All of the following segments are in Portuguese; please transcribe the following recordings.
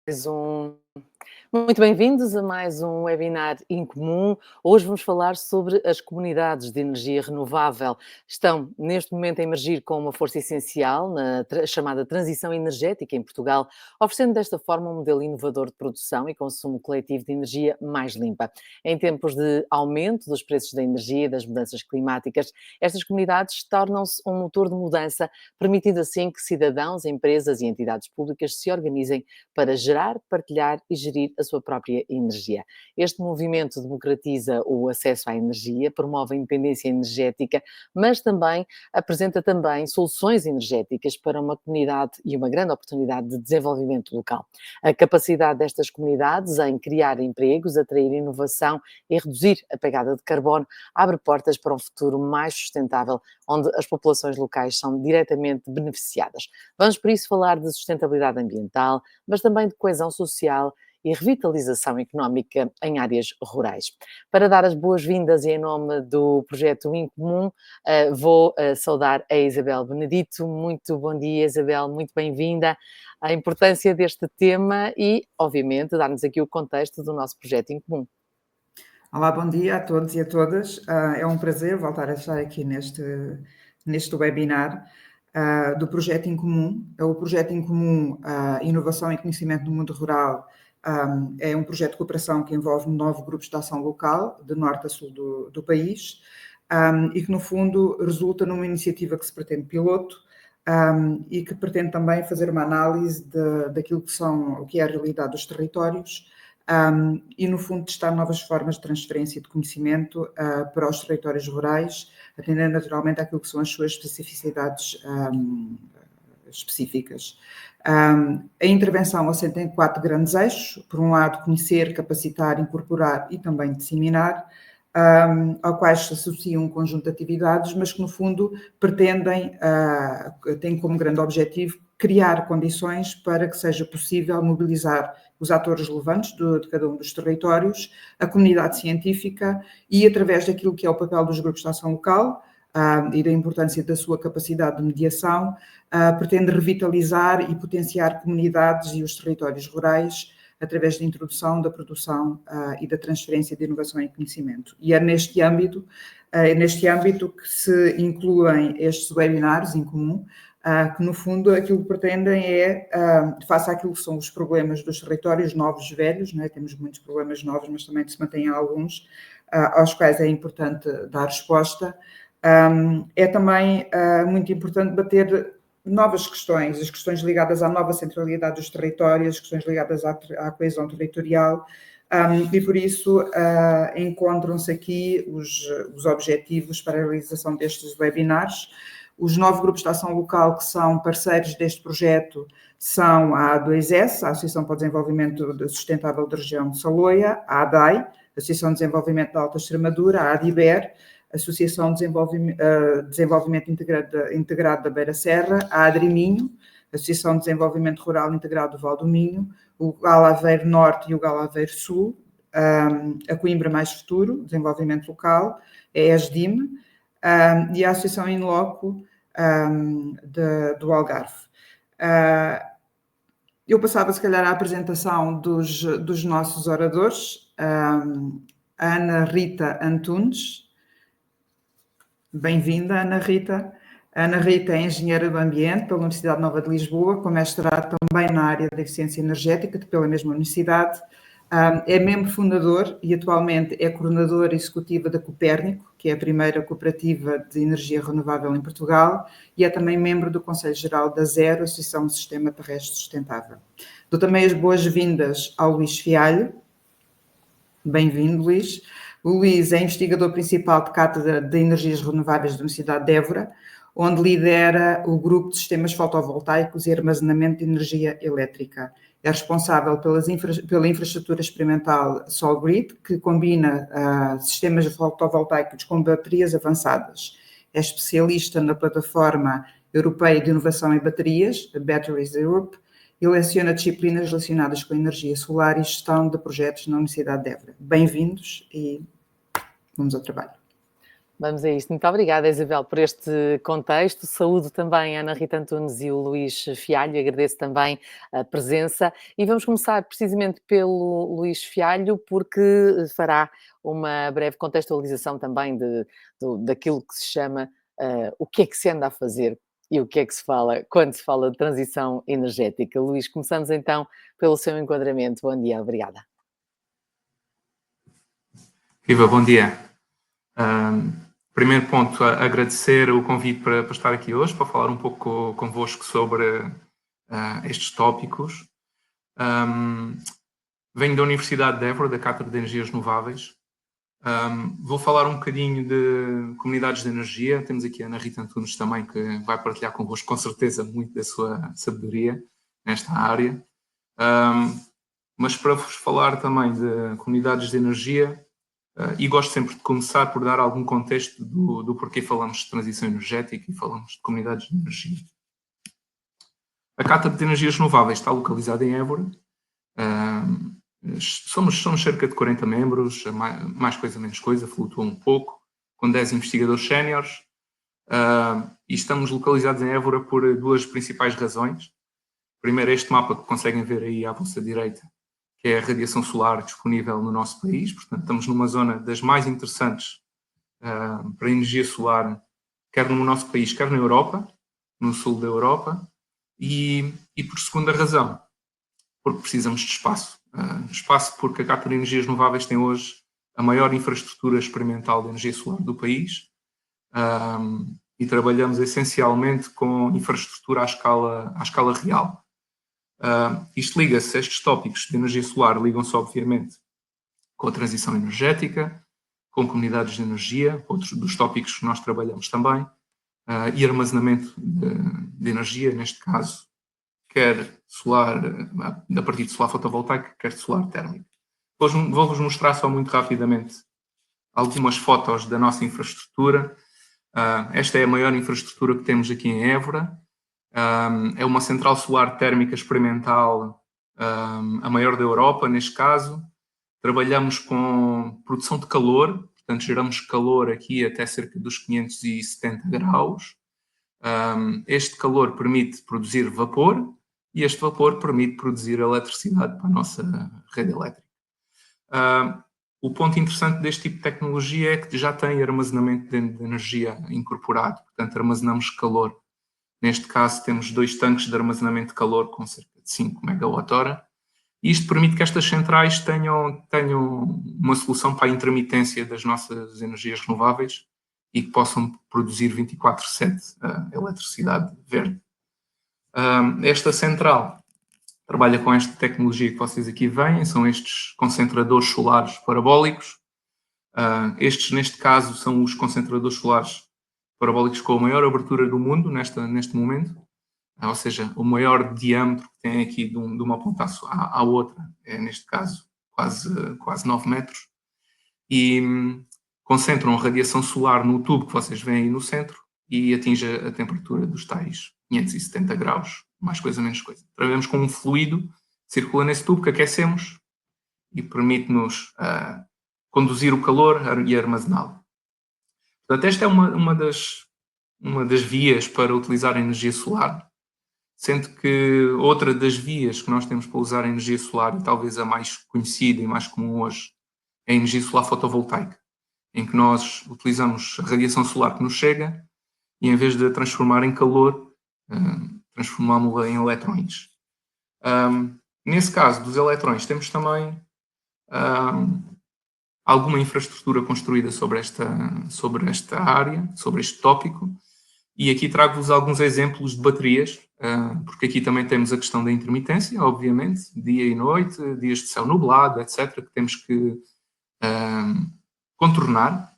Mais um Muito bem-vindos a mais um webinar em comum. Hoje vamos falar sobre as comunidades de energia renovável. Estão, neste momento, a emergir com uma força essencial na chamada transição energética em Portugal, oferecendo desta forma um modelo inovador de produção e consumo coletivo de energia mais limpa. Em tempos de aumento dos preços da energia e das mudanças climáticas, estas comunidades tornam-se um motor de mudança, permitindo assim que cidadãos, empresas e entidades públicas se organizem para gerar, partilhar e gerir a sua própria energia. Este movimento democratiza o acesso à energia, promove a independência energética, mas também apresenta também soluções energéticas para uma comunidade e uma grande oportunidade de desenvolvimento local. A capacidade destas comunidades em criar empregos, atrair inovação e reduzir a pegada de carbono abre portas para um futuro mais sustentável, onde as populações locais são diretamente beneficiadas. Vamos por isso falar de sustentabilidade ambiental, mas também de coesão social e revitalização económica em áreas rurais. Para dar as boas-vindas e em nome do projeto Incomum, vou saudar a Isabel Benedito. Muito bom dia, Isabel, muito bem-vinda. A importância deste tema e, obviamente, dar-nos aqui o contexto do nosso projeto Incomum. Olá, bom dia a todos e a todas. É um prazer voltar a estar aqui neste webinar do Projeto Incomum. O Projeto Incomum, Inovação e Conhecimento no Mundo Rural, é um projeto de cooperação que envolve 9 grupos de ação local, de norte a sul do país, e que, no fundo, resulta numa iniciativa que se pretende piloto, e que pretende também fazer uma análise daquilo que é a realidade dos territórios, e, no fundo, testar novas formas de transferência de conhecimento para os territórios rurais, atendendo naturalmente àquilo que são as suas especificidades específicas. A intervenção assenta em 4 grandes eixos. Por um lado, conhecer, capacitar, incorporar e também disseminar, ao quais se associa um conjunto de atividades, mas que, no fundo, têm como grande objetivo criar condições para que seja possível mobilizar os atores relevantes de cada um dos territórios, a comunidade científica e, através daquilo que é o papel dos grupos de ação local e da importância da sua capacidade de mediação, pretende revitalizar e potenciar comunidades e os territórios rurais através da introdução, da produção e da transferência de inovação e conhecimento. E é neste âmbito que se incluem estes webinars em comum, que, no fundo, aquilo que pretendem é, face àquilo que são os problemas dos territórios novos, velhos, não é? Temos muitos problemas novos, mas também se mantêm alguns, aos quais é importante dar resposta. É também muito importante debater novas questões, as questões ligadas à nova centralidade dos territórios, as questões ligadas à coesão territorial, e por isso encontram-se aqui os objetivos para a realização destes webinars. Os 9 grupos de ação local que são parceiros deste projeto são a A2S, a Associação para o Desenvolvimento Sustentável da Região de Saloia, a ADAI, a Associação de Desenvolvimento da Alta Extremadura, a ADIBER, Associação de Desenvolvimento Integrado da Beira Serra, a ADRIMinho, Associação de Desenvolvimento Rural Integrado do Val do Minho, o Galaveiro Norte e o Galaveiro Sul, a Coimbra Mais Futuro, Desenvolvimento Local, a ESDIM, e a Associação In Loco do Algarve. Eu passava, se calhar, à apresentação dos nossos oradores. A Ana Rita Antunes. Bem-vinda, Ana Rita. A Ana Rita é engenheira do ambiente pela Universidade Nova de Lisboa, com mestrado também na área da eficiência energética, pela mesma universidade. É membro fundador e atualmente é coordenadora executiva da Copérnico, que é a primeira cooperativa de energia renovável em Portugal, e é também membro do Conselho Geral da ZERO, Associação de Sistema Terrestre Sustentável. Dou também as boas-vindas ao Luís Fialho. Bem-vindo, Luís. O Luís é investigador principal de Cátedra de Energias Renováveis da Universidade de Évora, onde lidera o grupo de sistemas fotovoltaicos e armazenamento de energia elétrica. É responsável pela infraestrutura experimental SolGrid, que combina sistemas fotovoltaicos com baterias avançadas. É especialista na plataforma europeia de inovação em baterias, a Batteries Europe, e leciona disciplinas relacionadas com a energia solar e gestão de projetos na Universidade de Évora. Bem-vindos e vamos ao trabalho. Vamos a isto. Muito obrigada, Isabel, por este contexto. Saúdo também a Ana Rita Antunes e o Luís Fialho, agradeço também a presença. E vamos começar precisamente pelo Luís Fialho, porque fará uma breve contextualização também daquilo que se chama o que é que se anda a fazer e o que é que se fala quando se fala de transição energética. Luís, começamos então pelo seu enquadramento. Bom dia, obrigada. Viva, bom dia. Primeiro ponto, agradecer o convite para estar aqui hoje, para falar um pouco convosco sobre estes tópicos. Venho da Universidade de Évora, da Cátedra de Energias Renováveis. Vou falar um bocadinho de comunidades de energia. Temos aqui a Ana Rita Antunes também, que vai partilhar convosco, com certeza, muito da sua sabedoria nesta área. Mas para vos falar também de comunidades de energia, e gosto sempre de começar por dar algum contexto do porquê falamos de transição energética e falamos de comunidades de energia. A Cátedra de Energias Renováveis está localizada em Évora. Somos cerca de 40 membros, mais coisa, menos coisa, flutua um pouco, com 10 investigadores séniores. E estamos localizados em Évora por duas principais razões. Primeiro, este mapa que conseguem ver aí à vossa direita, que é a radiação solar disponível no nosso país. Portanto, estamos numa zona das mais interessantes para a energia solar, quer no nosso país, quer na Europa, no sul da Europa. E por segunda razão, porque precisamos de espaço. Espaço porque a Cátedra de Energias Renováveis tem hoje a maior infraestrutura experimental de energia solar do país. E trabalhamos essencialmente com infraestrutura à escala real. Isto liga-se, estes tópicos de energia solar ligam-se obviamente com a transição energética, com comunidades de energia, outros dos tópicos que nós trabalhamos também, e armazenamento de energia, neste caso, quer solar, a partir de solar fotovoltaico, quer de solar térmico. Vou-vos mostrar só muito rapidamente algumas fotos da nossa infraestrutura. Esta é a maior infraestrutura que temos aqui em Évora. É uma central solar térmica experimental, a maior da Europa, neste caso. Trabalhamos com produção de calor, portanto, geramos calor aqui até cerca dos 570 graus. Este calor permite produzir vapor e este vapor permite produzir eletricidade para a nossa rede elétrica. O ponto interessante deste tipo de tecnologia é que já tem armazenamento de energia incorporado, portanto, armazenamos calor. Neste caso, temos 2 tanques de armazenamento de calor com cerca de 5 MWh. E isto permite que estas centrais tenham uma solução para a intermitência das nossas energias renováveis e que possam produzir 24/7 eletricidade verde. Esta central trabalha com esta tecnologia que vocês aqui veem, são estes concentradores solares parabólicos. Estes, neste caso, são os concentradores solares parabólicos com a maior abertura do mundo neste momento, ou seja, o maior diâmetro que tem aqui de uma ponta à outra é, neste caso, quase 9 metros, e concentram a radiação solar no tubo que vocês veem aí no centro e atinge a temperatura dos tais 570 graus, mais coisa, menos coisa. Trabalhamos com um fluido que circula nesse tubo que aquecemos e permite-nos conduzir o calor e armazená-lo. Portanto, esta é uma das vias para utilizar a energia solar, sendo que outra das vias que nós temos para usar a energia solar, e talvez a mais conhecida e mais comum hoje, é a energia solar fotovoltaica, em que nós utilizamos a radiação solar que nos chega e, em vez de a transformar em calor, transformámo-la em eletrões. Nesse caso dos eletrões, temos também alguma infraestrutura construída sobre esta área, sobre este tópico, e aqui trago-vos alguns exemplos de baterias, porque aqui também temos a questão da intermitência, obviamente, dia e noite, dias de céu nublado, etc., que temos que contornar.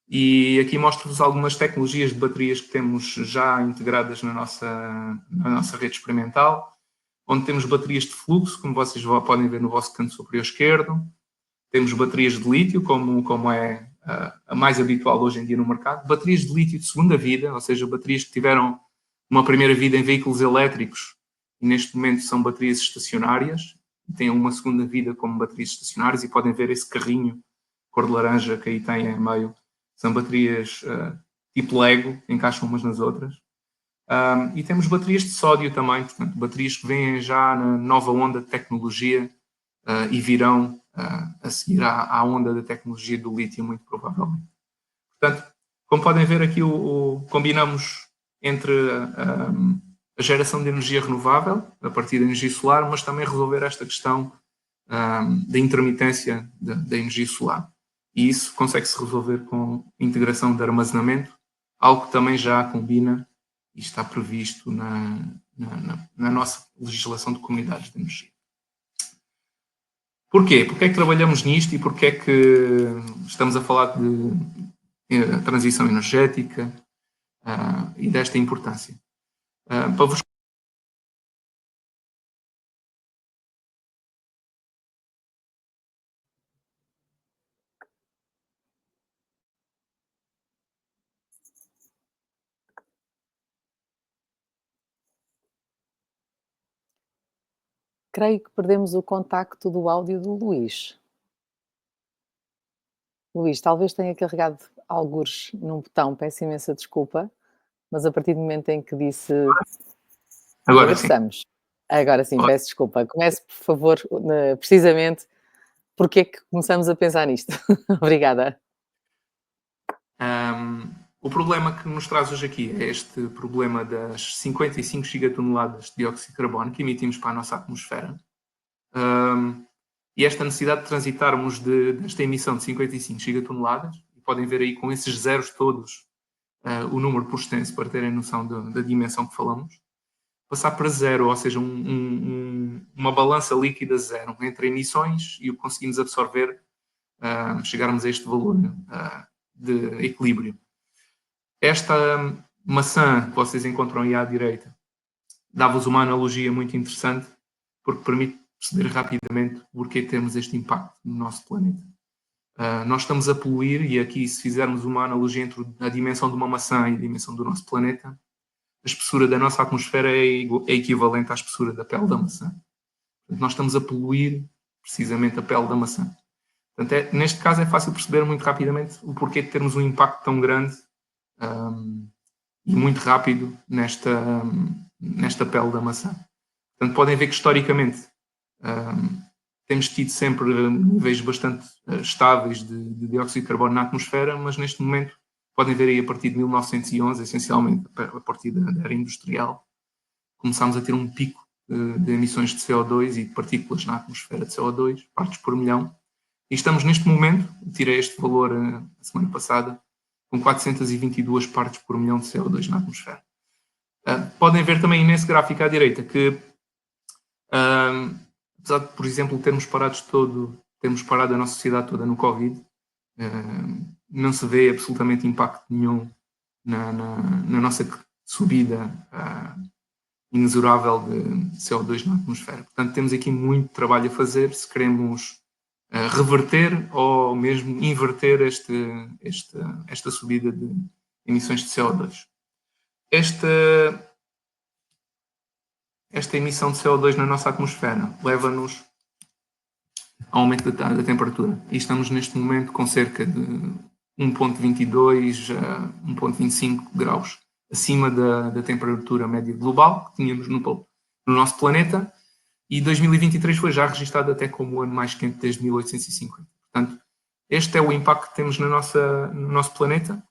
E aqui mostro-vos algumas tecnologias de baterias que temos já integradas na nossa rede experimental, onde temos baterias de fluxo, como vocês podem ver no vosso canto superior esquerdo. Temos baterias de lítio, como é a mais habitual hoje em dia no mercado. Baterias de lítio de segunda vida, ou seja, baterias que tiveram uma primeira vida em veículos elétricos e neste momento são baterias estacionárias. Têm uma segunda vida como baterias estacionárias e podem ver esse carrinho cor de laranja que aí tem em meio. São baterias tipo Lego, encaixam umas nas outras. E temos baterias de sódio também, portanto, baterias que vêm já na nova onda de tecnologia e virão a seguir à onda da tecnologia do lítio, muito provavelmente. Portanto, como podem ver aqui, combinamos entre a geração de energia renovável, a partir da energia solar, mas também resolver esta questão da intermitência da energia solar. E isso consegue-se resolver com integração de armazenamento, algo que também já combina e está previsto na nossa legislação de comunidades de energia. Porquê? Porque é que trabalhamos nisto e porque é que estamos a falar de transição energética e desta importância? Para vos Creio que perdemos o contacto do áudio do Luís. Luís, talvez tenha carregado algures num botão, peço imensa desculpa, mas a partir do momento em que disse agora sim. regressamos. Agora sim, Ótimo. peço desculpa. Comece, por favor, precisamente porque é que começamos a pensar nisto. Obrigada. O problema que nos traz hoje aqui é este problema das 55 gigatoneladas de dióxido de carbono que emitimos para a nossa atmosfera. E esta necessidade de transitarmos desta emissão de 55 gigatoneladas, e podem ver aí com esses zeros todos o número por extenso para terem noção da dimensão que falamos, passar para zero, ou seja, uma balança líquida zero entre emissões e o que conseguimos absorver, chegarmos a este valor de equilíbrio. Esta maçã que vocês encontram aí à direita dá-vos uma analogia muito interessante porque permite perceber rapidamente porquê temos este impacto no nosso planeta. Nós estamos a poluir e aqui, se fizermos uma analogia entre a dimensão de uma maçã e a dimensão do nosso planeta, a espessura da nossa atmosfera é equivalente à espessura da pele da maçã. Portanto, nós estamos a poluir precisamente a pele da maçã. Portanto, neste caso é fácil perceber muito rapidamente o porquê de termos um impacto tão grande e muito rápido nesta pele da maçã. Portanto, podem ver que historicamente temos tido sempre níveis bastante estáveis de dióxido de carbono na atmosfera, mas neste momento, podem ver aí a partir de 1911, essencialmente a partir da era industrial, começámos a ter um pico de emissões de CO2 e de partículas na atmosfera de CO2, partes por milhão. E estamos neste momento, tirei este valor a semana passada, com 422 partes por milhão de CO2 na atmosfera. Podem ver também nesse gráfico à direita que, apesar de, por exemplo, termos parado a nossa sociedade toda no Covid, não se vê absolutamente impacto nenhum na nossa subida inexorável de CO2 na atmosfera. Portanto, temos aqui muito trabalho a fazer se queremos reverter ou mesmo inverter esta subida de emissões de CO2. Esta emissão de CO2 na nossa atmosfera leva-nos ao aumento da temperatura. E estamos neste momento com cerca de 1,22 a 1,25 graus acima da temperatura média global que tínhamos no nosso planeta. E 2023 foi já registado até como o ano mais quente desde 1850. Portanto, este é o impacto que temos no nosso planeta.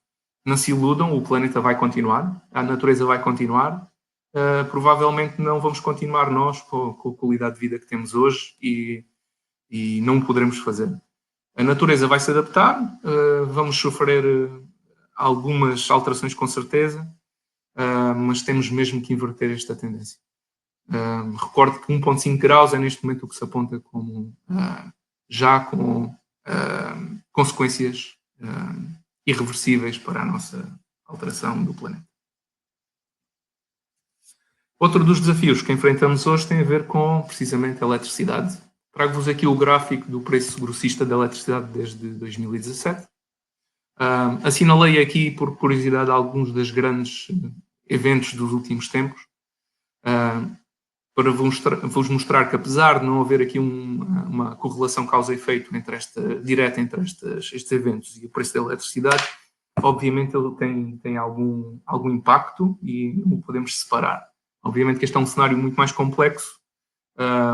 Não se iludam, o planeta vai continuar, a natureza vai continuar. Provavelmente não vamos continuar nós com a qualidade de vida que temos hoje e não poderemos fazer. A natureza vai se adaptar, vamos sofrer algumas alterações com certeza, mas temos mesmo que inverter esta tendência. Recordo que 1,5 graus é neste momento o que se aponta como já com consequências irreversíveis para a nossa alteração do planeta. Outro dos desafios que enfrentamos hoje tem a ver com, precisamente, a eletricidade. Trago-vos aqui o gráfico do preço grossista da eletricidade desde 2017. Assinalei aqui, por curiosidade, alguns dos grandes eventos dos últimos tempos, para vos mostrar que, apesar de não haver aqui uma correlação causa-efeito direta entre estes eventos e o preço da eletricidade, obviamente ele tem algum impacto e não o podemos separar. Obviamente que este é um cenário muito mais complexo,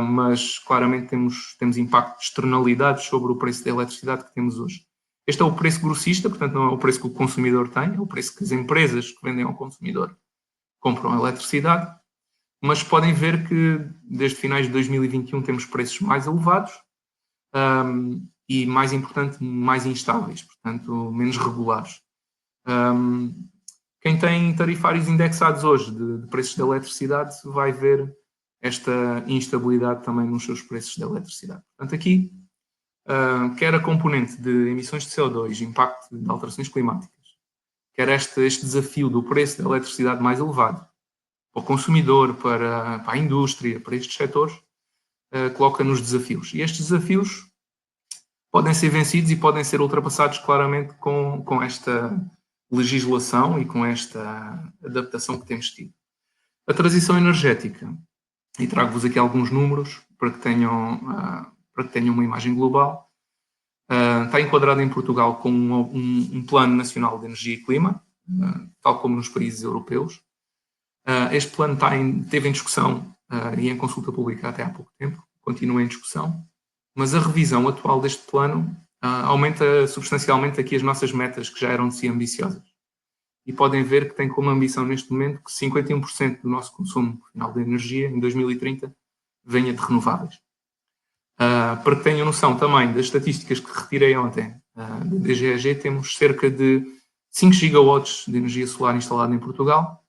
mas claramente temos impacto de externalidades sobre o preço da eletricidade que temos hoje. Este é o preço grossista, portanto não é o preço que o consumidor tem, é o preço que as empresas que vendem ao consumidor compram a eletricidade, mas podem ver que desde finais de 2021 temos preços mais elevados e, mais importante, mais instáveis, portanto menos regulares. Quem tem tarifários indexados hoje de preços da eletricidade vai ver esta instabilidade também nos seus preços da eletricidade. Portanto, aqui, quer a componente de emissões de CO2, impacto de alterações climáticas, quer este desafio do preço da eletricidade mais elevado, para o consumidor, para a indústria, para estes setores, coloca-nos desafios. E estes desafios podem ser vencidos e podem ser ultrapassados claramente com esta legislação e com esta adaptação que temos tido. A transição energética, e trago-vos aqui alguns números para que tenham uma imagem global, está enquadrada em Portugal com um Plano Nacional de Energia e Clima, tal como nos países europeus. Este plano esteve em discussão e em consulta pública até há pouco tempo, continua em discussão, mas a revisão atual deste plano aumenta substancialmente aqui as nossas metas, que já eram de si ambiciosas. E podem ver que tem como ambição neste momento que 51% do nosso consumo final de energia em 2030 venha de renováveis. Para que tenham noção também das estatísticas que retirei ontem do DGEG, temos cerca de 5 gigawatts de energia solar instalada em Portugal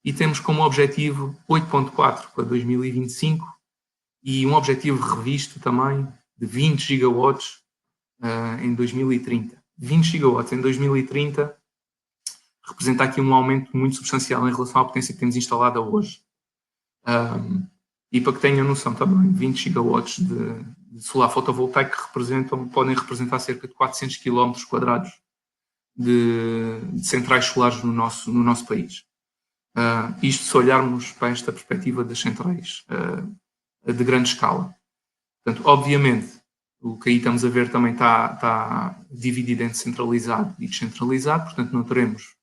e temos como objetivo 8,4 para 2025 e um objetivo revisto também de 20 gigawatts em 2030. 20 gigawatts em 2030 representa aqui um aumento muito substancial em relação à potência que temos instalada hoje. E para que tenham noção também, 20 gigawatts de solar fotovoltaico podem representar cerca de 400 km quadrados de centrais solares no nosso país. Isto se olharmos para esta perspectiva das centrais de grande escala. Portanto, obviamente, o que aí estamos a ver também está dividido entre centralizado e descentralizado, portanto não teremos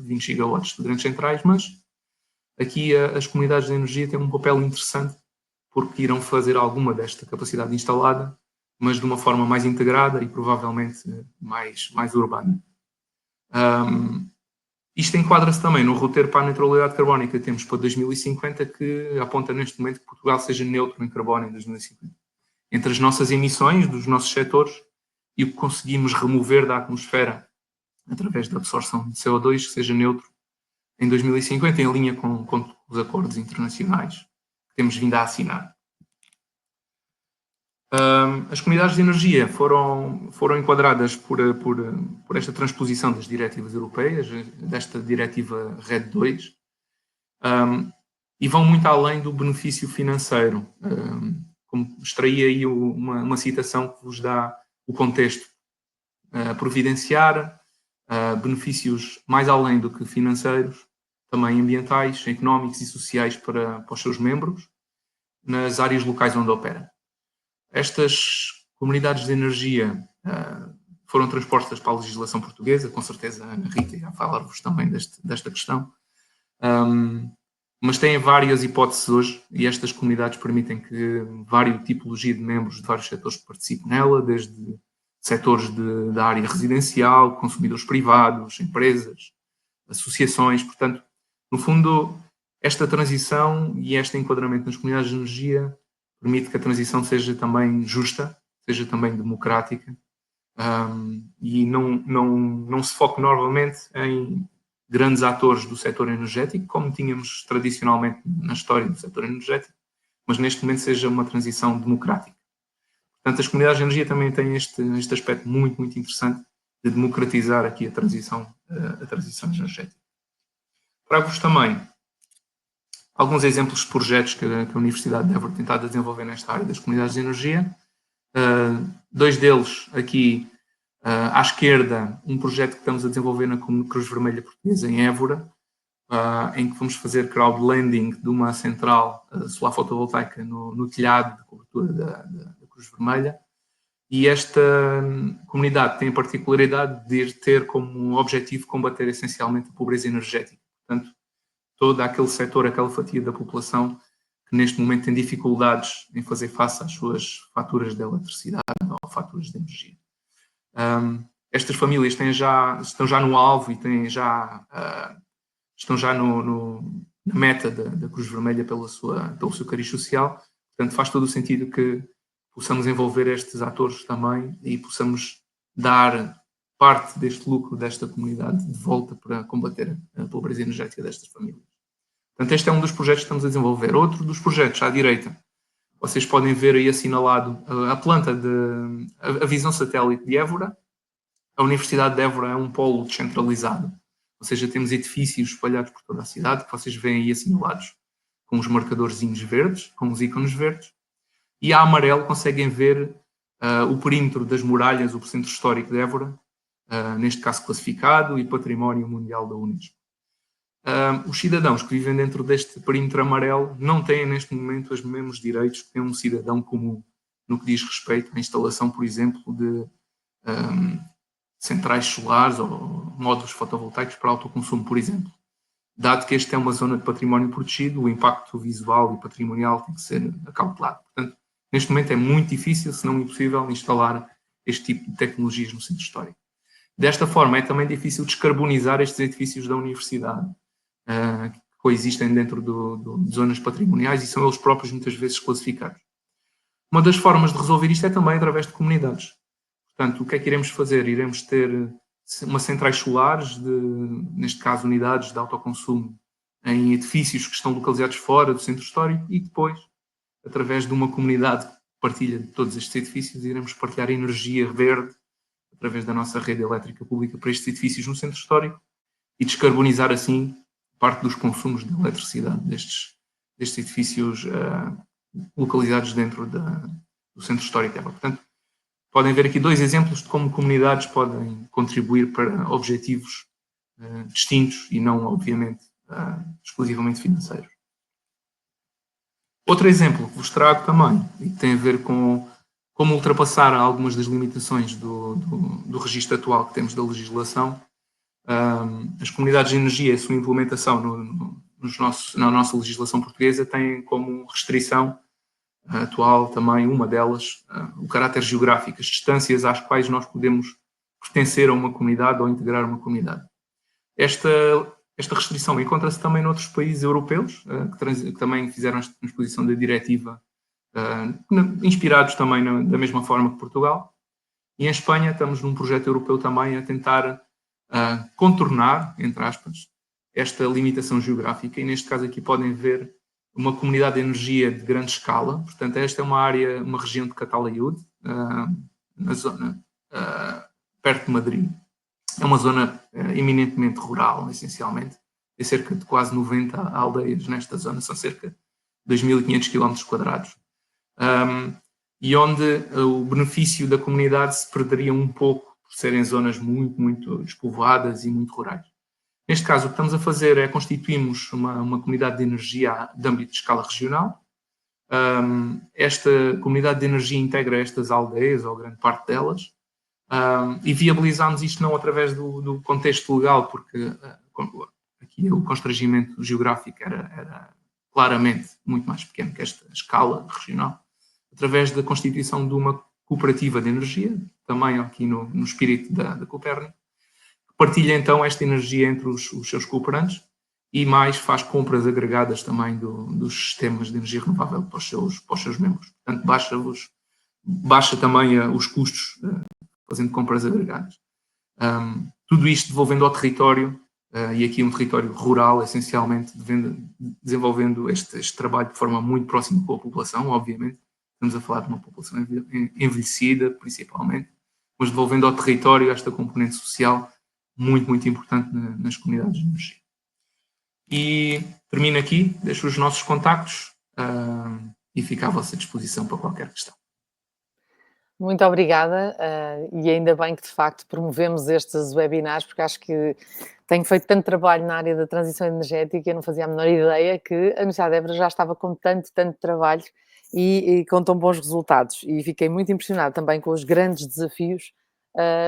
20 gigawatts de grandes centrais, mas aqui as comunidades de energia têm um papel interessante porque irão fazer alguma desta capacidade instalada, mas de uma forma mais integrada e provavelmente mais urbana. Isto enquadra-se também no roteiro para a neutralidade carbónica que temos para 2050, que aponta neste momento que Portugal seja neutro em carbono em 2050. Entre as nossas emissões, dos nossos setores, e o que conseguimos remover da atmosfera através da absorção de CO2, que seja neutro em 2050, em linha com os acordos internacionais que temos vindo a assinar. As comunidades de energia foram enquadradas por esta transposição das diretivas europeias, desta diretiva RED II, e vão muito além do benefício financeiro. Como extraí aí uma citação que vos dá o contexto. Providenciar benefícios mais além do que financeiros, também ambientais, económicos e sociais para os seus membros, nas áreas locais onde opera. Estas comunidades de energia foram transpostas para a legislação portuguesa, com certeza a Ana Rita irá falar-vos também desta questão, mas têm várias hipóteses hoje e estas comunidades permitem que várias tipologias de membros de vários setores participem nela, desde setores da área residencial, consumidores privados, empresas, associações. Portanto, no fundo, esta transição e este enquadramento nas comunidades de energia permite que a transição seja também justa, seja também democrática e não se foque novamente em grandes atores do setor energético, como tínhamos tradicionalmente na história do setor energético, mas neste momento seja uma transição democrática. Portanto, as comunidades de energia também têm este aspecto muito, muito interessante de democratizar aqui a transição energética. Trago-vos também alguns exemplos de projetos que a Universidade de Évora tem tentado desenvolver nesta área das comunidades de energia. Dois deles aqui à esquerda, um projeto que estamos a desenvolver na Cruz Vermelha Portuguesa em Évora, em que vamos fazer crowdlending de uma central solar fotovoltaica no telhado de cobertura da Cruz Vermelha. E esta comunidade tem a particularidade de ter como objetivo combater essencialmente a pobreza energética. Portanto, todo aquele setor, aquela fatia da população que neste momento tem dificuldades em fazer face às suas faturas de eletricidade ou faturas de energia. Estas famílias estão já no alvo e estão já na meta da Cruz Vermelha pelo seu cariz social. Portanto, faz todo o sentido que possamos envolver estes atores também e possamos dar parte deste lucro desta comunidade de volta para combater a pobreza energética destas famílias. Portanto, este é um dos projetos que estamos a desenvolver. Outro dos projetos, à direita, vocês podem ver aí assinalado a planta a visão satélite de Évora. A Universidade de Évora é um polo descentralizado, ou seja, temos edifícios espalhados por toda a cidade, que vocês veem aí assinalados com os marcadorzinhos verdes, com os ícones verdes, e a amarelo conseguem ver o perímetro das muralhas, o centro histórico de Évora, neste caso classificado e património mundial da Unesco. Os cidadãos que vivem dentro deste perímetro amarelo não têm neste momento os mesmos direitos que tem um cidadão comum no que diz respeito à instalação, por exemplo, de centrais solares ou módulos fotovoltaicos para autoconsumo, por exemplo. Dado que esta é uma zona de património protegido, o impacto visual e patrimonial tem que ser acautelado. Portanto, neste momento é muito difícil, se não impossível, instalar este tipo de tecnologias no centro histórico. Desta forma, é também difícil descarbonizar estes edifícios da universidade, que coexistem dentro de zonas patrimoniais e são eles próprios muitas vezes classificados. Uma das formas de resolver isto é também através de comunidades. Portanto, o que é que iremos fazer? Iremos ter umas centrais solares, neste caso unidades de autoconsumo, em edifícios que estão localizados fora do centro histórico e depois, através de uma comunidade que partilha de todos estes edifícios, iremos partilhar energia verde através da nossa rede elétrica pública para estes edifícios no centro histórico e descarbonizar assim parte dos consumos de eletricidade destes edifícios localizados dentro do centro histórico. Portanto, podem ver aqui dois exemplos de como comunidades podem contribuir para objetivos distintos e não, obviamente, exclusivamente financeiros. Outro exemplo que vos trago também, e que tem a ver com como ultrapassar algumas das limitações do registro atual que temos da legislação. As comunidades de energia e a sua implementação na nossa legislação portuguesa têm como restrição atual também, uma delas, o caráter geográfico, as distâncias às quais nós podemos pertencer a uma comunidade ou integrar uma comunidade. Esta restrição encontra-se também noutros países europeus, que também fizeram a transposição da diretiva, inspirados também da mesma forma que Portugal. E em Espanha estamos num projeto europeu também a tentar contornar, entre aspas, esta limitação geográfica. E neste caso aqui podem ver uma comunidade de energia de grande escala. Portanto, esta é uma região de Calatayud, na zona perto de Madrid. É uma zona eminentemente rural, essencialmente. Tem cerca de quase 90 aldeias nesta zona, são cerca de 2.500 km². E onde o benefício da comunidade se perderia um pouco por serem zonas muito, muito despovoadas e muito rurais. Neste caso, o que estamos a fazer é constituirmos uma comunidade de energia de âmbito de escala regional. Esta comunidade de energia integra estas aldeias, ou grande parte delas, e viabilizamos isto não através do contexto legal, porque aqui o constrangimento geográfico era claramente muito mais pequeno que esta escala regional, através da constituição de uma cooperativa de energia, também aqui no espírito da Copérnico, que partilha então esta energia entre os seus cooperantes e mais faz compras agregadas também dos sistemas de energia renovável para os seus membros. Portanto, baixa também os custos fazendo compras agregadas. Tudo isto devolvendo ao território, e aqui um território rural, essencialmente, desenvolvendo este trabalho de forma muito próxima com a população, obviamente. Estamos a falar de uma população envelhecida, principalmente, mas devolvendo ao território esta componente social muito, muito importante nas comunidades de energia. E termino aqui, deixo os nossos contactos e fico à vossa disposição para qualquer questão. Muito obrigada, e ainda bem que de facto promovemos estes webinars, porque acho que tenho feito tanto trabalho na área da transição energética, eu não fazia a menor ideia que a Universidade de Évora já estava com tanto trabalho e com tão bons resultados. E fiquei muito impressionada também com os grandes desafios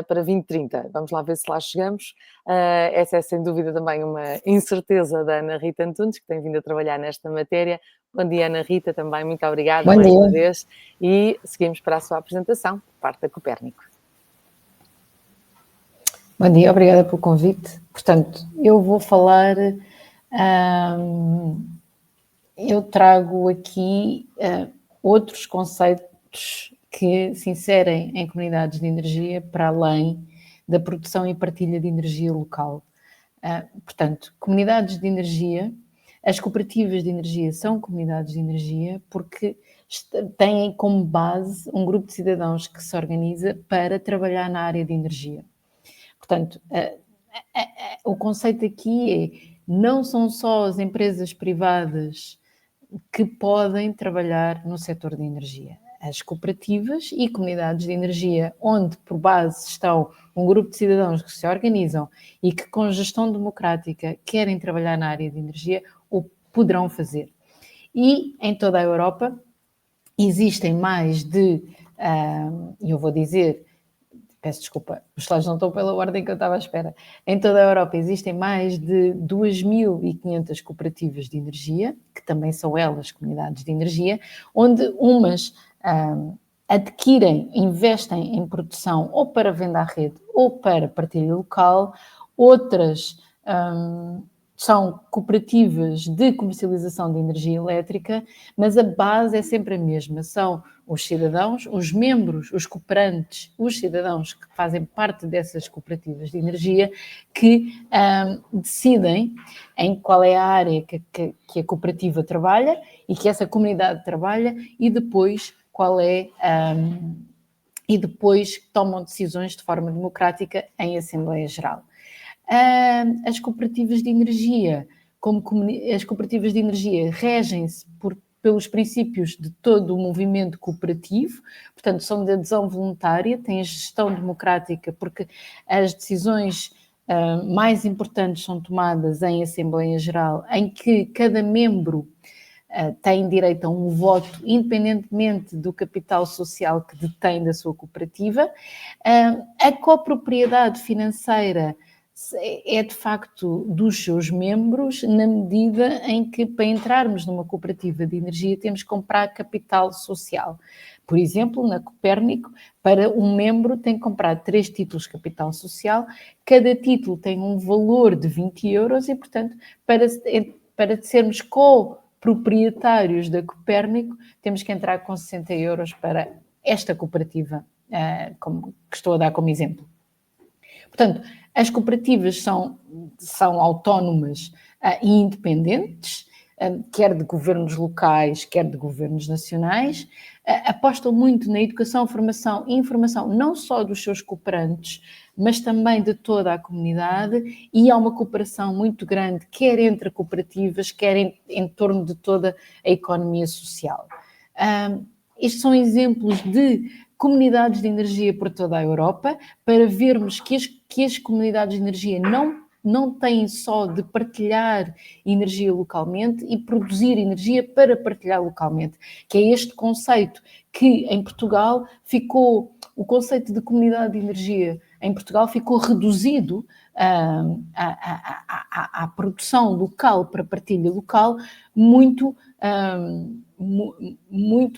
para 2030. Vamos lá ver se lá chegamos. Essa é sem dúvida também uma incerteza da Ana Rita Antunes, que tem vindo a trabalhar nesta matéria. Bom dia, Ana Rita, também muito obrigada Bom mais uma dia. vez. E seguimos para a sua apresentação, por parte da Copérnico. Bom dia, obrigada pelo convite. Portanto, eu vou falar, eu trago aqui outros conceitos que se inserem em comunidades de energia para além da produção e partilha de energia local. Portanto, comunidades de energia, as cooperativas de energia são comunidades de energia porque têm como base um grupo de cidadãos que se organiza para trabalhar na área de energia. Portanto, o conceito aqui é, não são só as empresas privadas que podem trabalhar no setor de energia. As cooperativas e comunidades de energia, onde por base estão um grupo de cidadãos que se organizam e que com gestão democrática querem trabalhar na área de energia, o poderão fazer. E em toda a Europa existem mais de, eu vou dizer, peço desculpa, os slides não estão pela ordem que eu estava à espera. Em toda a Europa existem mais de 2.500 cooperativas de energia, que também são elas comunidades de energia, onde umas adquirem, investem em produção ou para venda à rede ou para partilha local, outras são cooperativas de comercialização de energia elétrica, mas a base é sempre a mesma, são os cidadãos, os membros, os cooperantes, os cidadãos que fazem parte dessas cooperativas de energia que decidem em qual é a área que a cooperativa trabalha e que essa comunidade trabalha e depois qual é... e depois tomam decisões de forma democrática em Assembleia Geral. As cooperativas de energia, as cooperativas de energia regem-se pelos princípios de todo o movimento cooperativo, portanto são de adesão voluntária, têm gestão democrática, porque as decisões mais importantes são tomadas em Assembleia Geral, em que cada membro tem direito a um voto, independentemente do capital social que detém da sua cooperativa. A copropriedade financeira é de facto dos seus membros, na medida em que para entrarmos numa cooperativa de energia temos que comprar capital social. Por exemplo, na Copérnico, para um membro tem que comprar 3 títulos de capital social, cada título tem um valor de 20 euros e, portanto, para sermos coproprietários da Copérnico, temos que entrar com 60 euros para esta cooperativa, que estou a dar como exemplo. Portanto, as cooperativas são autónomas e independentes, quer de governos locais, quer de governos nacionais, apostam muito na educação, formação e informação, não só dos seus cooperantes, mas também de toda a comunidade, e há uma cooperação muito grande, quer entre cooperativas, quer em torno de toda a economia social. Estes são exemplos de comunidades de energia por toda a Europa, para vermos que as comunidades de energia não têm só de partilhar energia localmente e produzir energia para partilhar localmente, que é este conceito que em Portugal ficou, o conceito de comunidade de energia em Portugal ficou reduzido à produção local para partilha local, muito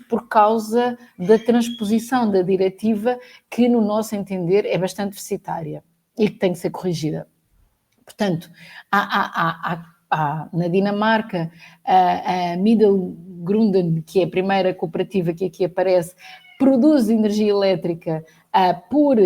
por causa da transposição da diretiva, que no nosso entender é bastante deficitária e que tem que ser corrigida. Portanto, na Dinamarca, a Middelgrunden, que é a primeira cooperativa que aqui aparece, produz energia elétrica por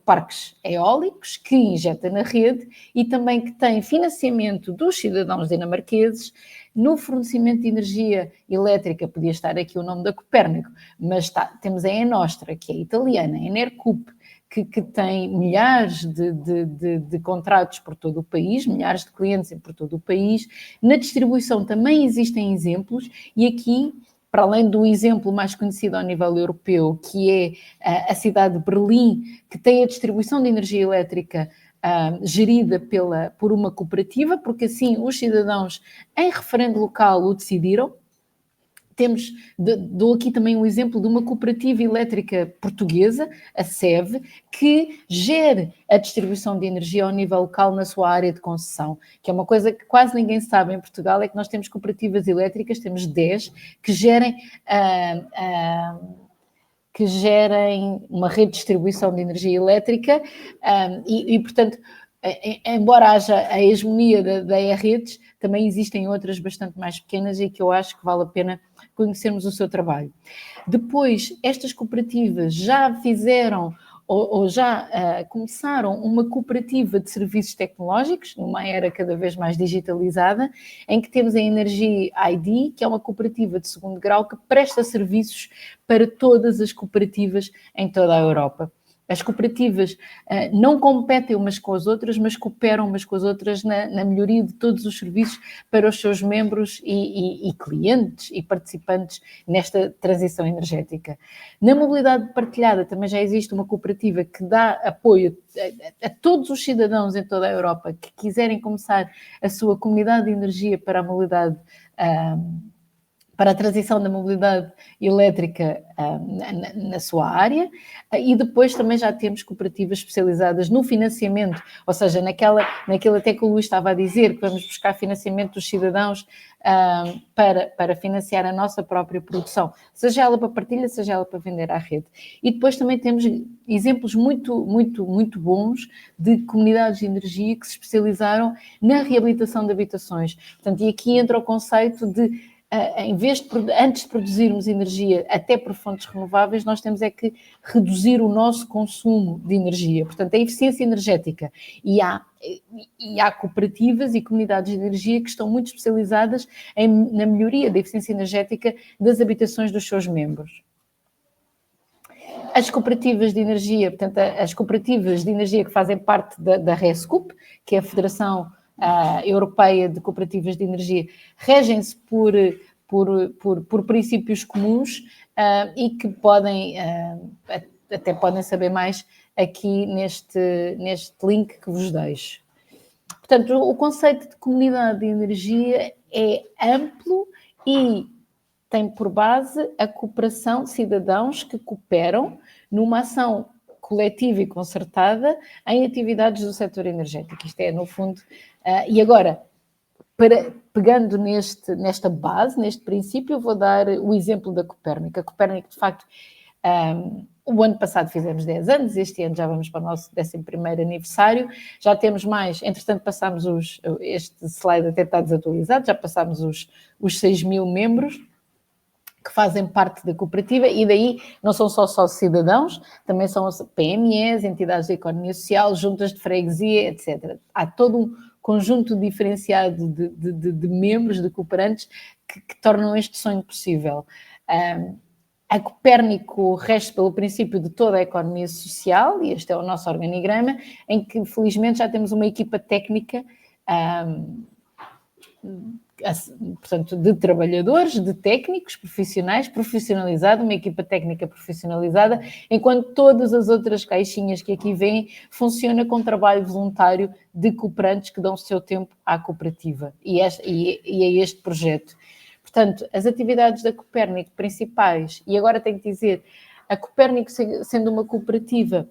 parques eólicos que injeta na rede e também que tem financiamento dos cidadãos dinamarqueses no fornecimento de energia elétrica. Podia estar aqui o nome da Copérnico, mas temos a Enostra, que é italiana, a Enercup, que tem milhares de contratos por todo o país, milhares de clientes por todo o país. Na distribuição também existem exemplos, e aqui, para além do exemplo mais conhecido ao nível europeu, que é a cidade de Berlim, que tem a distribuição de energia elétrica gerida por uma cooperativa, porque assim os cidadãos em referendo local o decidiram. dou aqui também um exemplo de uma cooperativa elétrica portuguesa, a SEV, que gere a distribuição de energia ao nível local na sua área de concessão, que é uma coisa que quase ninguém sabe em Portugal, é que nós temos cooperativas elétricas, temos 10, que gerem uma rede de distribuição de energia elétrica e portanto, embora haja a hegemonia da E-Redes, também existem outras bastante mais pequenas e que eu acho que vale a pena conhecermos o seu trabalho. Depois, estas cooperativas já fizeram ou já começaram uma cooperativa de serviços tecnológicos, numa era cada vez mais digitalizada, em que temos a Energy ID, que é uma cooperativa de segundo grau que presta serviços para todas as cooperativas em toda a Europa. As cooperativas não competem umas com as outras, mas cooperam umas com as outras na melhoria de todos os serviços para os seus membros e clientes e participantes nesta transição energética. Na mobilidade partilhada também já existe uma cooperativa que dá apoio a todos os cidadãos em toda a Europa que quiserem começar a sua comunidade de energia para a mobilidade para a transição da mobilidade elétrica na sua área, e depois também já temos cooperativas especializadas no financiamento, ou seja, naquilo até que o Luís estava a dizer, que vamos buscar financiamento dos cidadãos para financiar a nossa própria produção, seja ela para partilha, seja ela para vender à rede. E depois também temos exemplos muito, muito, muito bons de comunidades de energia que se especializaram na reabilitação de habitações. Portanto, e aqui entra o conceito de antes de produzirmos energia até por fontes renováveis, nós temos é que reduzir o nosso consumo de energia. Portanto, a eficiência energética. E há cooperativas e comunidades de energia que estão muito especializadas na melhoria da eficiência energética das habitações dos seus membros. As cooperativas de energia, portanto, as cooperativas de energia que fazem parte da RESCUP, que é a Federação Europeia de Cooperativas de Energia, regem-se por princípios comuns e que até podem saber mais aqui neste link que vos deixo. Portanto, o conceito de comunidade de energia é amplo e tem por base a cooperação de cidadãos que cooperam numa ação coletiva e concertada em atividades do setor energético. Isto é, no fundo... e agora, pegando nesta base, neste princípio, eu vou dar o exemplo da Copérnico. A Copérnico, de facto, o ano passado fizemos 10 anos, este ano já vamos para o nosso 11º aniversário, já temos mais, entretanto passámos este slide até está desatualizado, já passámos os 6 mil membros que fazem parte da cooperativa, e daí não são só cidadãos, também são PMEs, entidades da economia social, juntas de freguesia, etc. Há todo um conjunto diferenciado de membros, de cooperantes, que tornam este sonho possível. A Copérnico rege pelo princípio de toda a economia social, e este é o nosso organigrama, em que felizmente já temos uma equipa técnica, portanto, de trabalhadores, de técnicos profissionais, profissionalizada, uma equipa técnica profissionalizada, enquanto todas as outras caixinhas que aqui vêm funcionam com trabalho voluntário de cooperantes que dão o seu tempo à cooperativa e a este projeto. Portanto, as atividades da Copérnico principais, e agora tenho que dizer, a Copérnico, sendo uma cooperativa,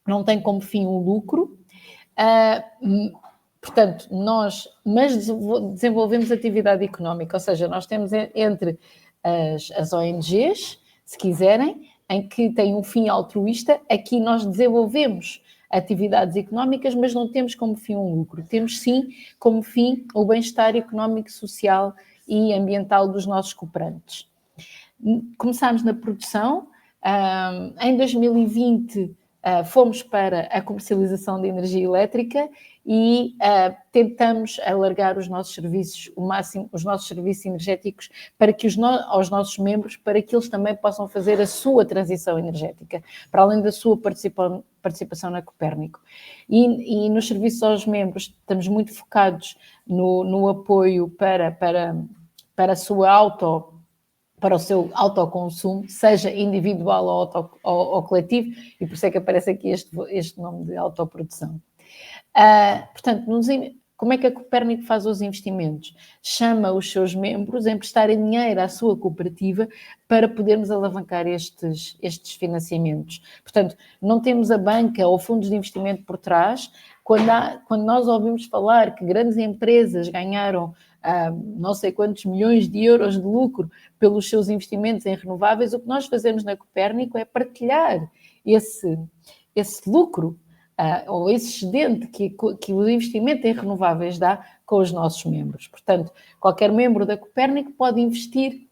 não tem como fim o lucro, portanto, mas desenvolvemos atividade económica, ou seja, nós temos entre as ONGs, se quiserem, em que têm um fim altruísta, aqui nós desenvolvemos atividades económicas, mas não temos como fim um lucro, temos sim como fim o bem-estar económico, social e ambiental dos nossos cooperantes. Começámos na produção, em 2020 fomos para a comercialização de energia elétrica e tentamos alargar os nossos serviços, o máximo, os nossos serviços energéticos para que aos nossos membros, para que eles também possam fazer a sua transição energética, para além da sua participação na Copérnico. E nos serviços aos membros estamos muito focados no apoio para o seu autoconsumo, seja individual ou coletivo, e por isso é que aparece aqui este nome de autoprodução. Portanto, como é que a Copérnico faz os investimentos? Chama os seus membros a emprestarem dinheiro à sua cooperativa para podermos alavancar estes financiamentos. Portanto, não temos a banca ou fundos de investimento por trás. Quando nós ouvimos falar que grandes empresas ganharam não sei quantos milhões de euros de lucro pelos seus investimentos em renováveis, o que nós fazemos na Copérnico é partilhar esse lucro ou esse excedente que o investimento em renováveis dá com os nossos membros. Portanto, qualquer membro da Copérnico pode investir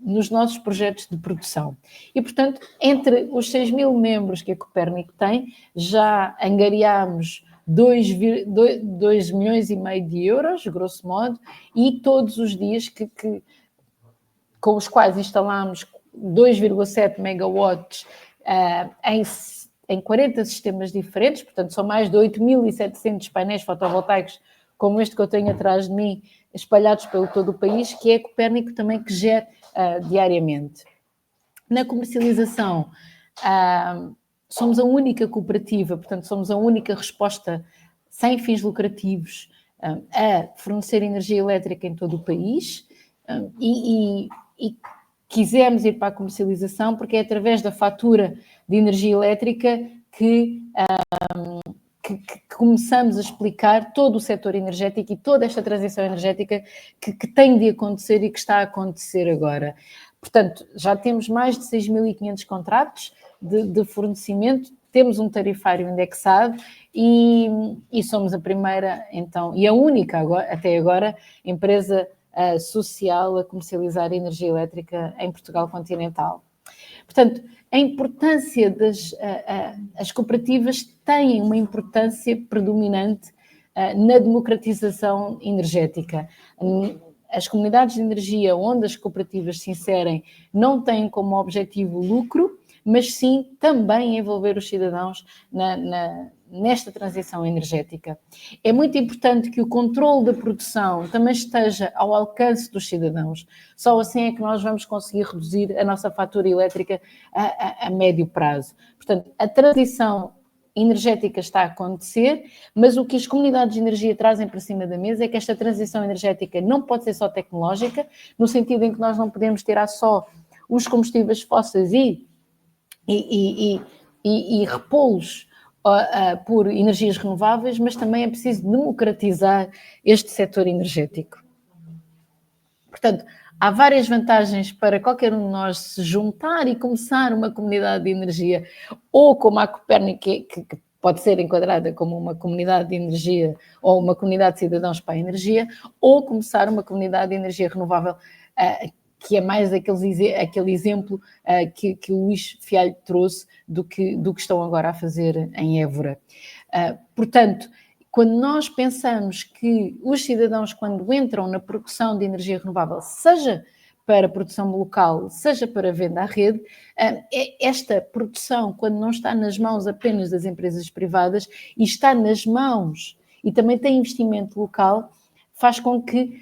nos nossos projetos de produção. E, portanto, entre os 6.000 membros que a Copérnico tem, já angariámos 2,5 milhões de euros, grosso modo, e todos os dias com os quais instalamos 2,7 megawatts em 40 sistemas diferentes, portanto são mais de 8.700 painéis fotovoltaicos como este que eu tenho atrás de mim, espalhados pelo todo o país, que é a Copérnico também que gera diariamente. Na comercialização, somos a única cooperativa, portanto somos a única resposta sem fins lucrativos a fornecer energia elétrica em todo o país e quisemos ir para a comercialização porque é através da fatura de energia elétrica que começamos a explicar todo o setor energético e toda esta transição energética que tem de acontecer e que está a acontecer agora. Portanto, já temos mais de 6.500 contratos de fornecimento, temos um tarifário indexado e somos a primeira, então, e a única até agora empresa social a comercializar energia elétrica em Portugal continental. Portanto, a importância as cooperativas têm uma importância predominante na democratização energética. As comunidades de energia onde as cooperativas se inserem não têm como objetivo lucro, mas sim também envolver os cidadãos nesta transição energética. É muito importante que o controle da produção também esteja ao alcance dos cidadãos. Só assim é que nós vamos conseguir reduzir a nossa fatura elétrica a médio prazo. Portanto, a transição energética está a acontecer, mas o que as comunidades de energia trazem para cima da mesa é que esta transição energética não pode ser só tecnológica, no sentido em que nós não podemos tirar só os combustíveis fósseis e repô-los por energias renováveis, mas também é preciso democratizar este setor energético. Portanto, há várias vantagens para qualquer um de nós se juntar e começar uma comunidade de energia, ou como a Copérnico, que pode ser enquadrada como uma comunidade de energia ou uma comunidade de cidadãos para a energia, ou começar uma comunidade de energia renovável, que é mais aquele exemplo que o Luís Fialho trouxe do que estão agora a fazer em Évora. Portanto, quando nós pensamos que os cidadãos, quando entram na produção de energia renovável, seja para produção local, seja para venda à rede, esta produção, quando não está nas mãos apenas das empresas privadas e está nas mãos e também tem investimento local, faz com que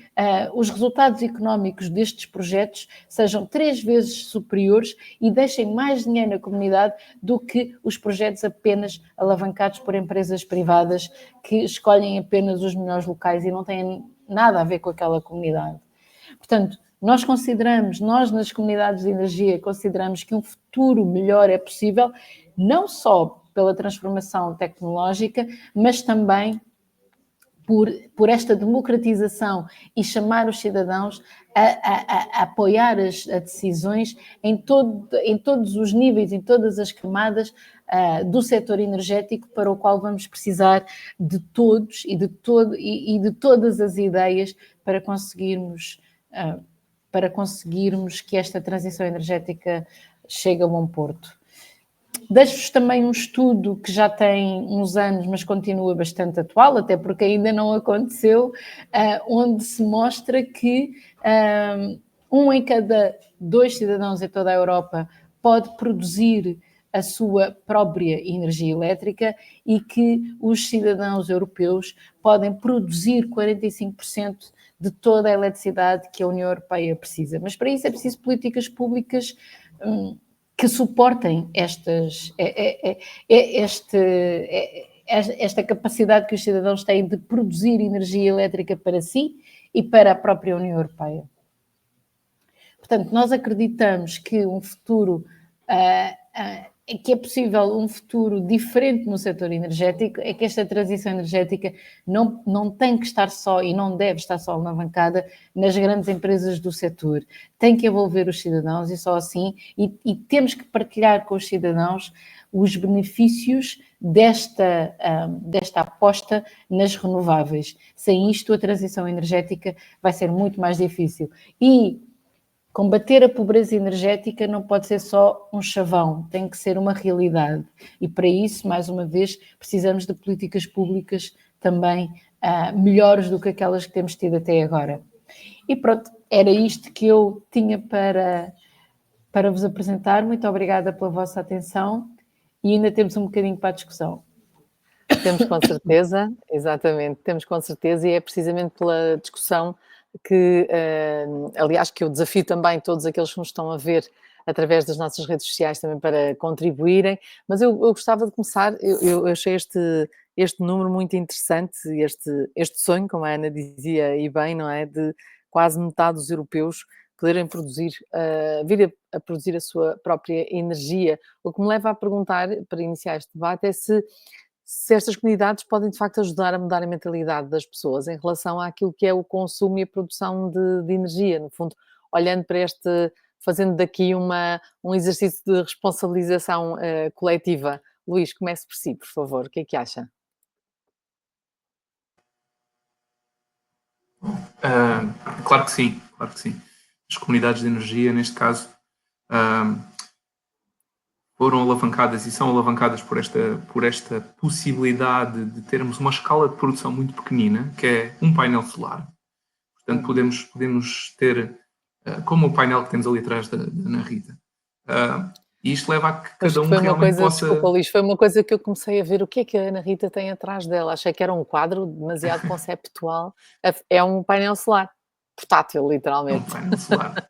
os resultados económicos destes projetos sejam 3 vezes superiores e deixem mais dinheiro na comunidade do que os projetos apenas alavancados por empresas privadas que escolhem apenas os melhores locais e não têm nada a ver com aquela comunidade. Portanto, nós nas comunidades de energia, consideramos que um futuro melhor é possível, não só pela transformação tecnológica, mas também por esta democratização e chamar os cidadãos a apoiar as decisões em todos os níveis, em todas as camadas do setor energético, para o qual vamos precisar de todos e de todas as ideias para conseguirmos que esta transição energética chegue a bom porto. Deixo-vos também um estudo que já tem uns anos, mas continua bastante atual, até porque ainda não aconteceu, onde se mostra que 1 em cada 2 cidadãos em toda a Europa pode produzir a sua própria energia elétrica e que os cidadãos europeus podem produzir 45% de toda a eletricidade que a União Europeia precisa. Mas para isso é preciso políticas públicas que suportem esta capacidade que os cidadãos têm de produzir energia elétrica para si e para a própria União Europeia. Portanto, nós acreditamos que um futuro, que é possível um futuro diferente no setor energético, é que esta transição energética não tem que estar só e não deve estar só alavancada nas grandes empresas do setor. Tem que envolver os cidadãos e só assim, e temos que partilhar com os cidadãos os benefícios desta aposta nas renováveis. Sem isto, a transição energética vai ser muito mais difícil. E combater a pobreza energética não pode ser só um chavão, tem que ser uma realidade. E para isso, mais uma vez, precisamos de políticas públicas também melhores do que aquelas que temos tido até agora. E pronto, era isto que eu tinha para vos apresentar. Muito obrigada pela vossa atenção e ainda temos um bocadinho para a discussão. Temos com certeza, exatamente, temos com certeza, e é precisamente pela discussão que, aliás, que eu desafio também todos aqueles que nos estão a ver através das nossas redes sociais também para contribuírem, mas eu gostava de começar, eu achei este número muito interessante, este sonho, como a Ana dizia e bem, não é, de quase metade dos europeus poderem produzir, vir a produzir a sua própria energia, o que me leva a perguntar, para iniciar este debate, é se estas comunidades podem de facto ajudar a mudar a mentalidade das pessoas em relação àquilo que é o consumo e a produção de energia, no fundo, olhando para fazendo daqui um exercício de responsabilização coletiva. Luís, comece por si, por favor, o que é que acha? Claro que sim, claro que sim. As comunidades de energia, neste caso, foram alavancadas e são alavancadas por esta possibilidade de termos uma escala de produção muito pequenina, que é um painel solar. Portanto, podemos ter, como o painel que temos ali atrás da Ana Rita. E isto leva a que cada um realmente possa... Desculpa, Luís, foi uma coisa que eu comecei a ver, o que é que a Ana Rita tem atrás dela? Achei que era um quadro demasiado conceptual. É um painel solar, portátil, literalmente. É um painel solar.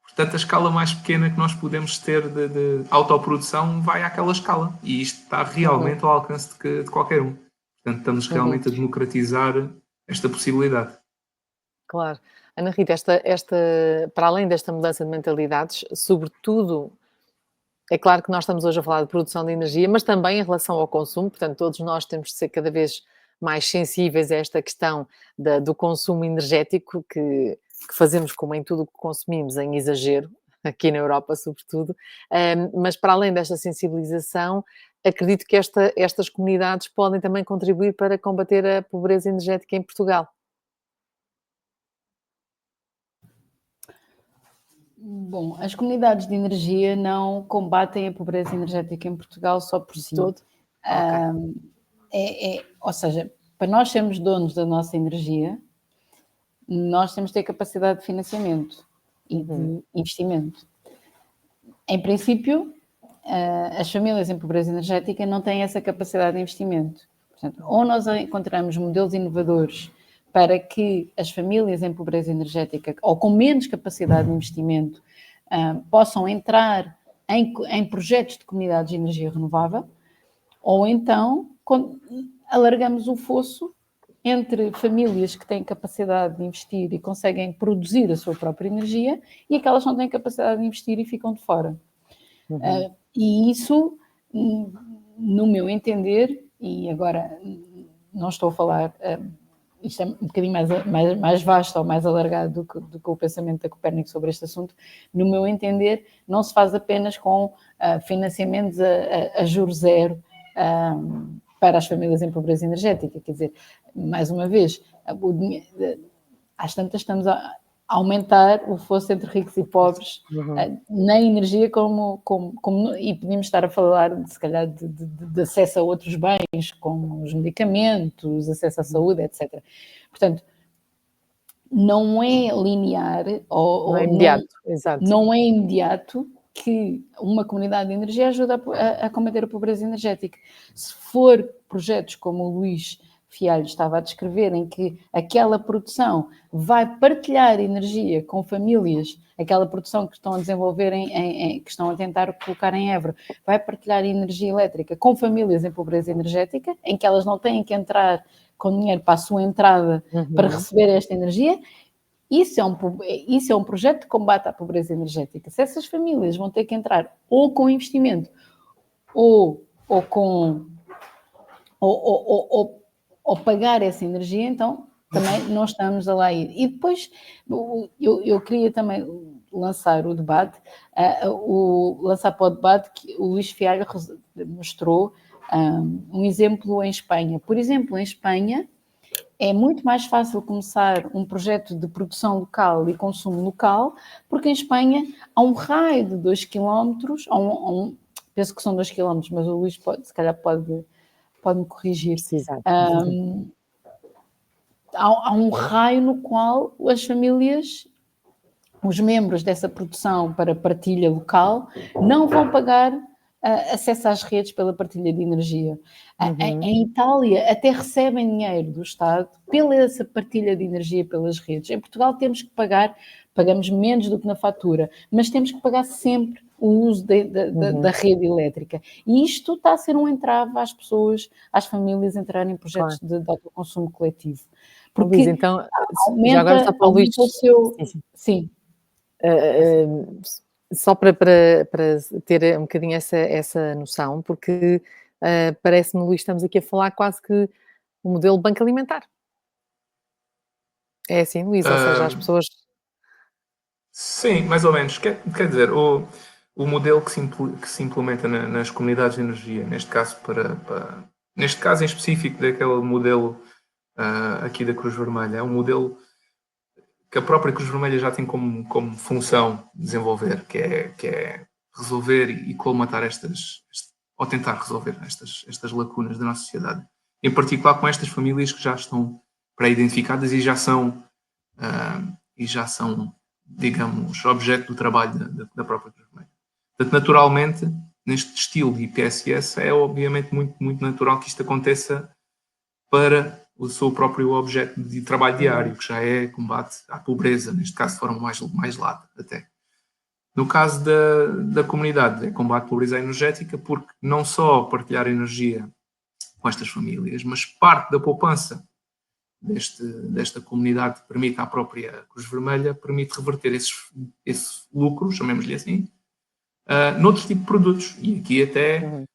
Portanto, a escala mais pequena que nós podemos ter de autoprodução vai àquela escala. E isto está realmente ao alcance de qualquer um. Portanto, estamos realmente a democratizar esta possibilidade. Claro. Ana Rita, para além desta mudança de mentalidades, sobretudo, é claro que nós estamos hoje a falar de produção de energia, mas também em relação ao consumo, portanto, todos nós temos de ser cada vez mais sensíveis a esta questão do consumo energético que fazemos, como em tudo o que consumimos, em exagero, aqui na Europa sobretudo, mas para além desta sensibilização, acredito que estas comunidades podem também contribuir para combater a pobreza energética em Portugal. Bom, as comunidades de energia não combatem a pobreza energética em Portugal só por si. Todo? Ou seja, para nós sermos donos da nossa energia, nós temos de ter capacidade de financiamento e de investimento. Em princípio, as famílias em pobreza energética não têm essa capacidade de investimento. Portanto, ou nós encontramos modelos inovadores para que as famílias em pobreza energética, ou com menos capacidade de investimento, possam entrar em projetos de comunidades de energia renovável, ou então alargamos o fosso entre famílias que têm capacidade de investir e conseguem produzir a sua própria energia e aquelas que não têm capacidade de investir e ficam de fora. E isso, no meu entender, e agora não estou a falar... isto é um bocadinho mais vasto ou mais alargado do que o pensamento da Copérnico sobre este assunto, no meu entender, não se faz apenas com financiamentos a juros zero para as famílias em pobreza energética. Quer dizer, mais uma vez, às tantas estamos a aumentar o fosso entre ricos e pobres na energia e podíamos estar a falar, se calhar, de acesso a outros bens, como os medicamentos, acesso à saúde, etc. Portanto, não é linear ou não é imediato que uma comunidade de energia ajuda a combater a pobreza energética. Se for projetos como o Luís Fialho estava a descrever, em que aquela produção vai partilhar energia com famílias, aquela produção que estão a desenvolver, que estão a tentar colocar em Évora, vai partilhar energia elétrica com famílias em pobreza energética, em que elas não têm que entrar com dinheiro para a sua entrada para receber esta energia. Isso é um projeto de combate à pobreza energética. Se essas famílias vão ter que entrar ou com investimento ou pagar essa energia, então também não estamos a lá ir. E depois eu queria também lançar o debate, lançar para o debate que o Luís Fialho mostrou um exemplo em Espanha. Por exemplo, em Espanha é muito mais fácil começar um projeto de produção local e consumo local, porque em Espanha há um raio de 2 km, penso que são 2 km, mas o Luís se calhar pode-me corrigir. Há um raio no qual as famílias, os membros dessa produção para partilha local, não vão pagar acesso às redes pela partilha de energia. Em Itália até recebem dinheiro do Estado pela essa partilha de energia pelas redes. Em Portugal pagamos menos do que na fatura, mas temos que pagar sempre o uso da rede elétrica. E isto está a ser um entrave às pessoas, às famílias entrarem em projetos de autoconsumo coletivo. Porque Luís, então, já agora está para o Luís. Sim. Só para ter um bocadinho essa noção, porque parece-me, Luís, estamos aqui a falar quase que o modelo banco alimentar. É assim, Luís? Ou seja, as pessoas... Sim, mais ou menos. Quer dizer, o modelo que se implementa nas comunidades de energia, neste caso em específico daquele modelo aqui da Cruz Vermelha, é um modelo que a própria Cruz Vermelha já tem como função desenvolver, que é resolver e colmatar ou tentar resolver estas lacunas da nossa sociedade. Em particular com estas famílias que já estão pré-identificadas e já são, digamos, objeto do trabalho da própria Cruz Vermelha. Portanto, naturalmente, neste estilo de IPSS, é obviamente muito, muito natural que isto aconteça para o seu próprio objeto de trabalho diário, que já é combate à pobreza, neste caso foram mais lata até. No caso da comunidade, é combate à pobreza energética, porque não só partilhar energia com estas famílias, mas parte da poupança desta comunidade que permite à própria Cruz Vermelha, permite reverter esse lucro, chamemos-lhe assim, noutro tipo de produtos. E aqui até...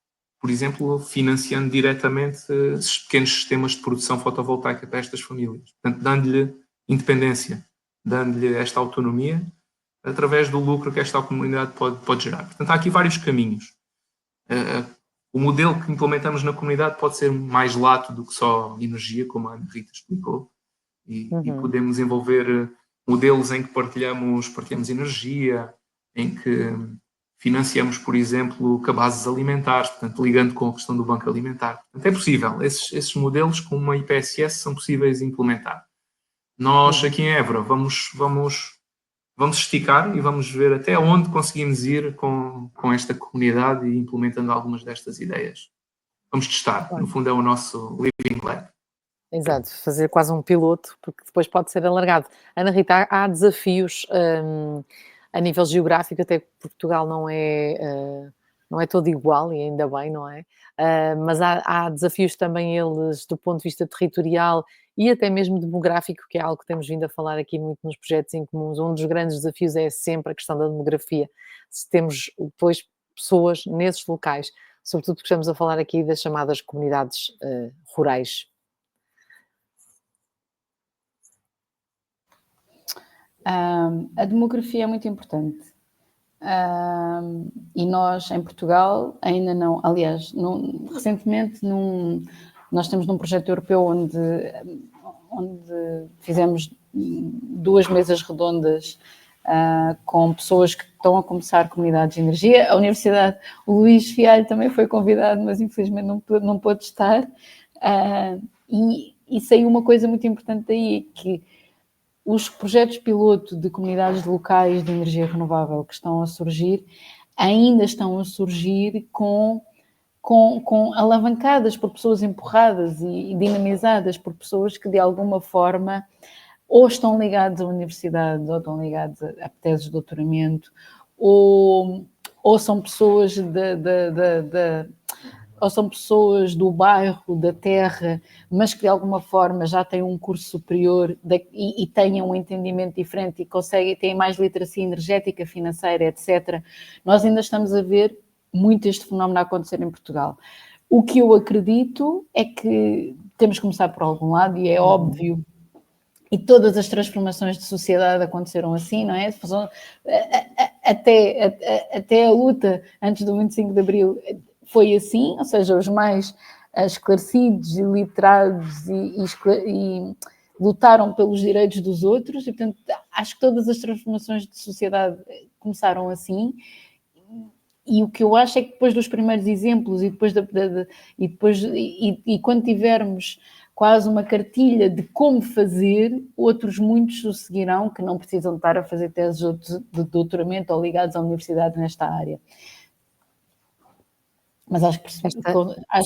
por exemplo, financiando diretamente esses pequenos sistemas de produção fotovoltaica para estas famílias. Portanto, dando-lhe independência, dando-lhe esta autonomia, através do lucro que esta comunidade pode gerar. Portanto, há aqui vários caminhos. O modelo que implementamos na comunidade pode ser mais lato do que só energia, como a Ana Rita explicou, e podemos envolver modelos em que partilhamos energia, em que financiamos, por exemplo, cabazes alimentares, portanto, ligando com a questão do banco alimentar. Portanto, é possível. Esses modelos com uma IPSS são possíveis de implementar. Nós, aqui em Évora, vamos esticar e vamos ver até onde conseguimos ir com esta comunidade e implementando algumas destas ideias. Vamos testar. No fundo, é o nosso Living Lab. Exato, fazer quase um piloto, porque depois pode ser alargado. Ana Rita, há desafios a nível geográfico, até que Portugal não é todo igual, e ainda bem, não é? Mas há desafios também eles do ponto de vista territorial e até mesmo demográfico, que é algo que temos vindo a falar aqui muito nos projetos em comuns. Um dos grandes desafios é sempre a questão da demografia. Se temos depois pessoas nesses locais, sobretudo porque estamos a falar aqui das chamadas comunidades rurais. A demografia é muito importante. E nós, em Portugal, ainda não... Aliás, recentemente, nós estamos num projeto europeu onde fizemos 2 mesas redondas com pessoas que estão a começar comunidades de energia. A Universidade, o Luís Fialho também foi convidado, mas infelizmente não pôde estar. E saiu uma coisa muito importante daí, que os projetos piloto de comunidades locais de energia renovável que estão a surgir, ainda estão a surgir com alavancadas por pessoas, empurradas e dinamizadas por pessoas que de alguma forma ou estão ligados à universidade, ou estão ligados a teses de doutoramento, ou são pessoas ou são pessoas do bairro, da terra, mas que de alguma forma já têm um curso superior e têm um entendimento diferente e têm mais literacia energética, financeira, etc. Nós ainda estamos a ver muito este fenómeno a acontecer em Portugal. O que eu acredito é que temos que começar por algum lado, e é óbvio, e todas as transformações de sociedade aconteceram assim, não é? Até a luta antes do 25 de Abril foi assim, ou seja, os mais esclarecidos e literados e lutaram pelos direitos dos outros, e portanto acho que todas as transformações de sociedade começaram assim. E o que eu acho é que depois dos primeiros exemplos e quando tivermos quase uma cartilha de como fazer, outros muitos o seguirão que não precisam estar a fazer teses de doutoramento ou ligados à universidade nesta área. Mas acho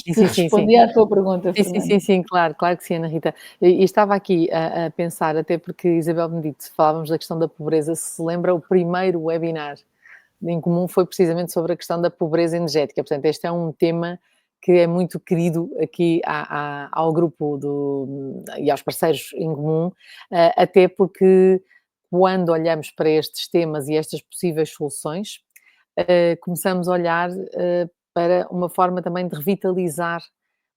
que respondi à tua pergunta, Fernanda. Sim, claro que sim, Ana Rita. E estava aqui a pensar, até porque Isabel Benedito, falávamos da questão da pobreza, se lembra, o primeiro webinar em comum foi precisamente sobre a questão da pobreza energética. Portanto, este é um tema que é muito querido aqui ao grupo e aos parceiros em comum, até porque quando olhamos para estes temas e estas possíveis soluções, começamos a olhar para uma forma também de revitalizar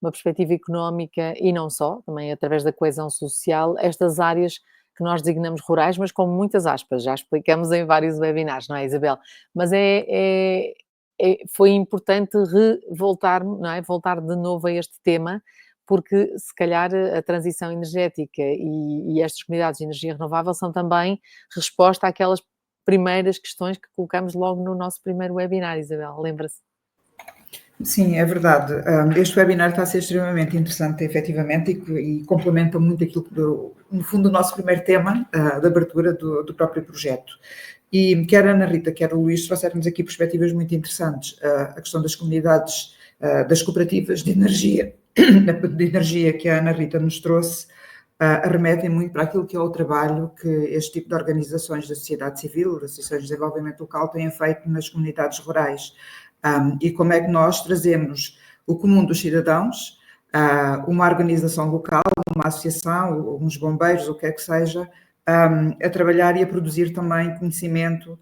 uma perspectiva económica e não só, também através da coesão social, estas áreas que nós designamos rurais, mas com muitas aspas, já explicamos em vários webinars, não é, Isabel? Mas foi importante voltar de novo a este tema, porque se calhar a transição energética e estas comunidades de energia renovável são também resposta àquelas primeiras questões que colocamos logo no nosso primeiro webinar, Isabel, lembra-se? Sim, é verdade. Este webinar está a ser extremamente interessante, efetivamente, e complementa muito aquilo que, no fundo, o nosso primeiro tema de abertura do próprio projeto. E quer a Ana Rita, quer o Luís trouxeram-nos aqui perspectivas muito interessantes. A questão das comunidades, das cooperativas de energia que a Ana Rita nos trouxe, remetem muito para aquilo que é o trabalho que este tipo de organizações da sociedade civil, das associações de desenvolvimento local, têm feito nas comunidades rurais. E como é que nós trazemos o comum dos cidadãos, uma organização local, uma associação, uns bombeiros, o que é que seja, a trabalhar e a produzir também conhecimento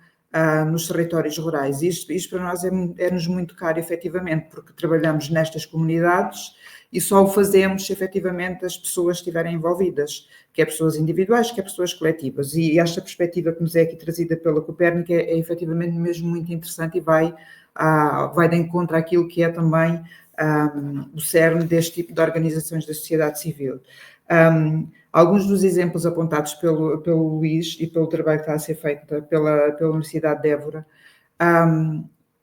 nos territórios rurais. Isto para nós é-nos muito caro, efetivamente, porque trabalhamos nestas comunidades e só o fazemos se efetivamente as pessoas estiverem envolvidas, quer pessoas individuais, quer pessoas coletivas. E esta perspectiva que nos é aqui trazida pela Copérnico é efetivamente mesmo muito interessante e vai de encontro àquilo que é também o cerne deste tipo de organizações da sociedade civil. Alguns dos exemplos apontados pelo Luís e pelo trabalho que está a ser feito pela Universidade de Évora,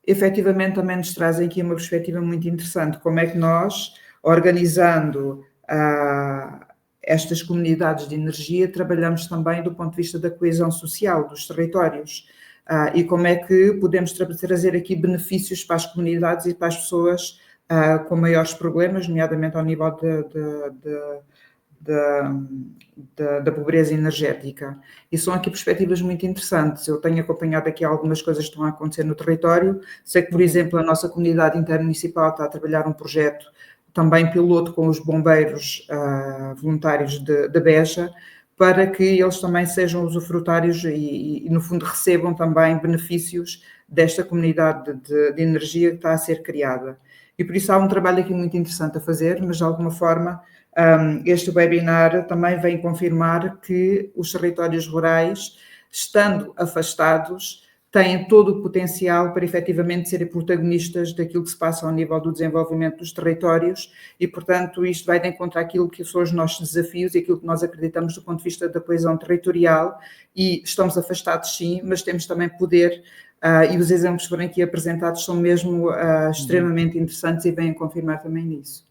efetivamente também nos trazem aqui uma perspectiva muito interessante, como é que nós, organizando estas comunidades de energia, trabalhamos também do ponto de vista da coesão social dos territórios. E como é que podemos trazer aqui benefícios para as comunidades e para as pessoas com maiores problemas, nomeadamente ao nível da pobreza energética. E são aqui perspectivas muito interessantes. Eu tenho acompanhado aqui algumas coisas que estão a acontecer no território. Sei que, por exemplo, a nossa comunidade intermunicipal está a trabalhar um projeto também piloto com os bombeiros voluntários de Beja, para que eles também sejam usufrutários e, no fundo, recebam também benefícios desta comunidade de energia que está a ser criada. E por isso há um trabalho aqui muito interessante a fazer, mas de alguma forma este webinar também vem confirmar que os territórios rurais, estando afastados, têm todo o potencial para efetivamente serem protagonistas daquilo que se passa ao nível do desenvolvimento dos territórios e, portanto, isto vai de encontro àquilo que são os nossos desafios e aquilo que nós acreditamos do ponto de vista da coesão territorial e estamos afastados sim, mas temos também poder e os exemplos que foram aqui apresentados são mesmo extremamente interessantes e vêm confirmar também nisso.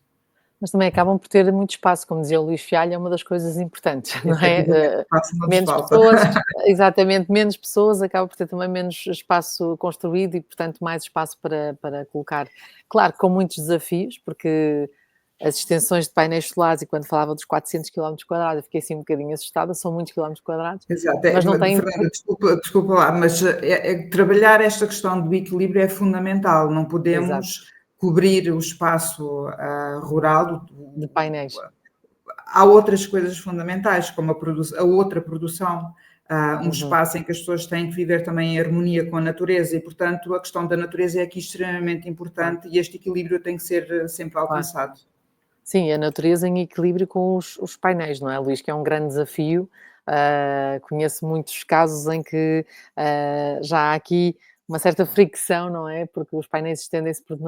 Mas também acabam por ter muito espaço, como dizia o Luís Fialho, é uma das coisas importantes, não é? Efetivamente, espaço não nos Menos falta. pessoas, exatamente, menos pessoas, acaba por ter também menos espaço construído e, portanto, mais espaço para colocar. Claro, com muitos desafios, porque as extensões de painéis solares, e quando falava dos 400 km², eu fiquei assim um bocadinho assustada, são muitos quilómetros quadrados, Exato, mas não têm... Fernanda, desculpa lá, mas trabalhar esta questão do equilíbrio é fundamental, não Exato, podemos cobrir o espaço rural. de painéis. Há outras coisas fundamentais, como a outra produção, um Uhum. espaço em que as pessoas têm que viver também em harmonia com a natureza e, portanto, a questão da natureza é aqui extremamente importante e este equilíbrio tem que ser sempre alcançado. Sim, a natureza em equilíbrio com os painéis, não é, Luís? Que é um grande desafio. Conheço muitos casos em que já há aqui uma certa fricção, não é? Porque os painéis estendem-se por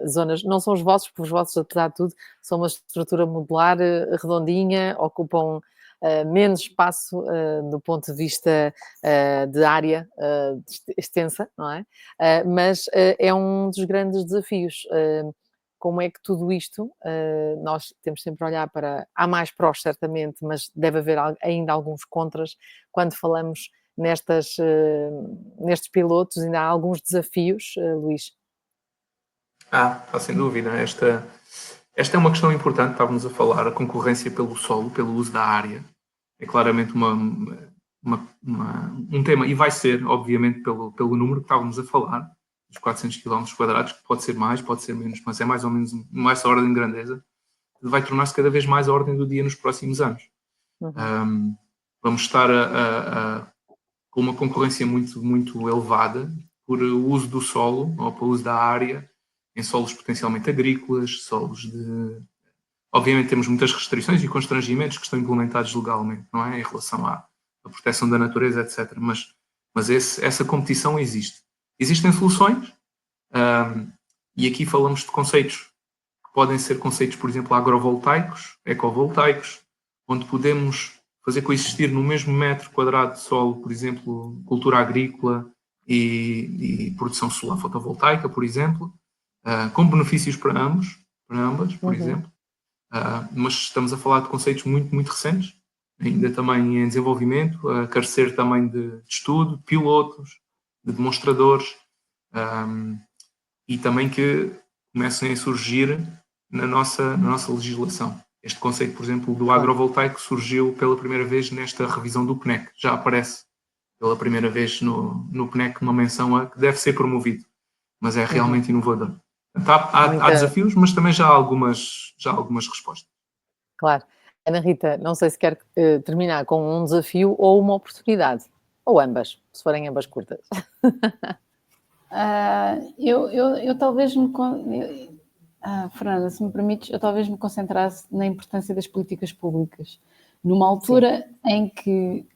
zonas, não são os vossos, porque os vossos, apesar de tudo, são uma estrutura modular redondinha, ocupam menos espaço do ponto de vista de área extensa, não é? Mas é um dos grandes desafios. Como é que tudo isto, nós temos sempre a olhar para... Há mais prós, certamente, mas deve haver ainda alguns contras. Quando falamos nestes pilotos, ainda há alguns desafios, Luís. Sem dúvida. Esta é uma questão importante, estávamos a falar, a concorrência pelo solo, pelo uso da área. É claramente um tema, e vai ser, obviamente, pelo número que estávamos a falar, os 400 km², que pode ser mais, pode ser menos, mas é mais ou menos essa ordem de grandeza, vai tornar-se cada vez mais a ordem do dia nos próximos anos. Uhum. Vamos estar com uma concorrência muito, muito elevada por uso do solo, ou pelo uso da área, em solos potencialmente agrícolas, solos de... Obviamente temos muitas restrições e constrangimentos que estão implementados legalmente, não é? Em relação à proteção da natureza, etc. Mas essa competição existe. Existem soluções, e aqui falamos de conceitos que podem ser conceitos, por exemplo, agrovoltaicos, ecovoltaicos, onde podemos fazer coexistir no mesmo metro quadrado de solo, por exemplo, cultura agrícola e produção solar fotovoltaica, por exemplo, com benefícios para ambas, por exemplo. Mas estamos a falar de conceitos muito, muito recentes, ainda também em desenvolvimento, a carecer também de estudo, de pilotos, de demonstradores, e também que comecem a surgir na nossa legislação. Este conceito, por exemplo, do agrovoltaico surgiu pela primeira vez nesta revisão do PNEC. Já aparece pela primeira vez no PNEC uma menção a que deve ser promovido, mas é realmente inovador. Portanto, há desafios, mas também já há algumas respostas. Claro. Ana Rita, não sei se quer terminar com um desafio ou uma oportunidade, ou ambas, se forem ambas curtas. Eu talvez Fernanda, se me permites, eu talvez me concentrasse na importância das políticas públicas. Numa altura em que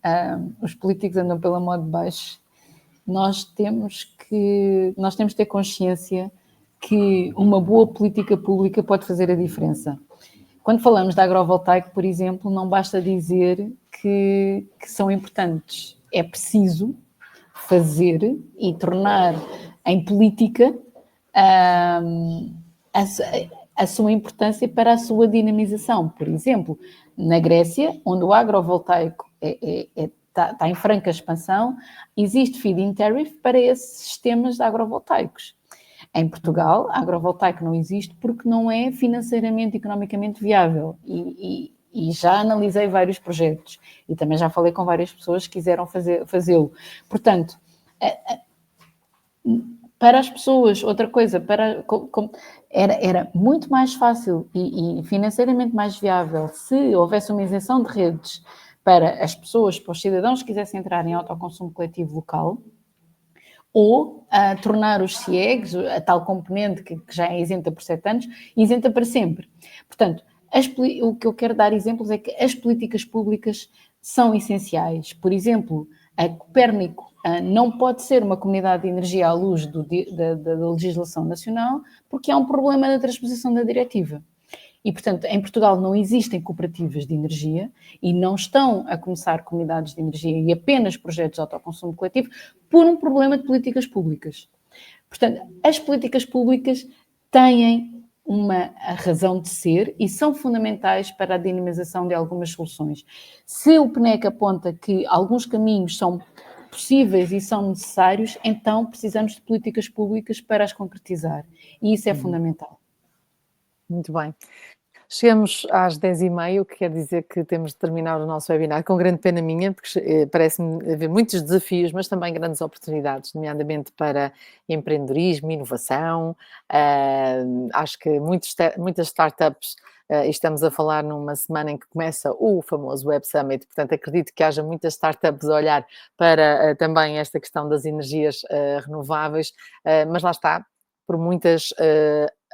os políticos andam pela moda de baixo, nós temos de ter consciência que uma boa política pública pode fazer a diferença. Quando falamos de agrovoltaico, por exemplo, não basta dizer que são importantes. É preciso fazer e tornar em política a sua importância para a sua dinamização. Por exemplo, na Grécia, onde o agrovoltaico está em franca expansão, existe feed-in tariff para esses sistemas agrovoltaicos. Em Portugal, agrovoltaico não existe porque não é financeiramente, economicamente viável e já analisei vários projetos e também já falei com várias pessoas que quiseram fazê-lo. Portanto, para as pessoas, outra coisa, era muito mais fácil e financeiramente mais viável se houvesse uma isenção de redes para as pessoas, para os cidadãos que quisessem entrar em autoconsumo coletivo local, ou tornar os CIEGs, a tal componente que já é isenta por 7 anos, isenta para sempre. Portanto, o que eu quero dar exemplos é que as políticas públicas são essenciais. Por exemplo, a Copérnico não pode ser uma comunidade de energia à luz da legislação nacional porque há um problema na transposição da diretiva. E, portanto, em Portugal não existem cooperativas de energia e não estão a começar comunidades de energia e apenas projetos de autoconsumo coletivo por um problema de políticas públicas. Portanto, as políticas públicas têm uma razão de ser e são fundamentais para a dinamização de algumas soluções. Se o PNEC aponta que alguns caminhos são possíveis e são necessários, então precisamos de políticas públicas para as concretizar. E isso é fundamental. Muito bem. Chegamos às 10h30, o que quer dizer que temos de terminar o nosso webinar, com grande pena minha, porque parece-me haver muitos desafios, mas também grandes oportunidades, nomeadamente para empreendedorismo, inovação. Acho que muitas startups, e estamos a falar numa semana em que começa o famoso Web Summit, portanto acredito que haja muitas startups a olhar para também esta questão das energias renováveis, mas lá está, por muitas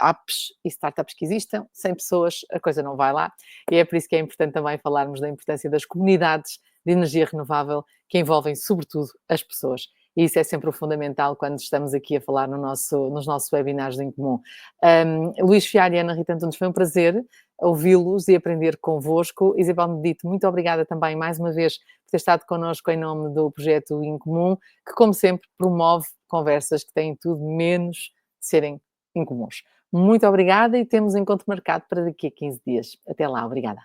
apps e startups que existam, sem pessoas a coisa não vai lá, e é por isso que é importante também falarmos da importância das comunidades de energia renovável, que envolvem sobretudo as pessoas. E isso é sempre o fundamental quando estamos aqui a falar nos nossos webinars em comum. Luís Fialho e Ana Rita Antunes, foi um prazer ouvi-los e aprender convosco. Isabel Medito, muito obrigada também mais uma vez por ter estado connosco em nome do projeto Em Comum, que como sempre promove conversas que têm tudo menos de serem incomuns. Muito obrigada e temos encontro marcado para daqui a 15 dias. Até lá, obrigada.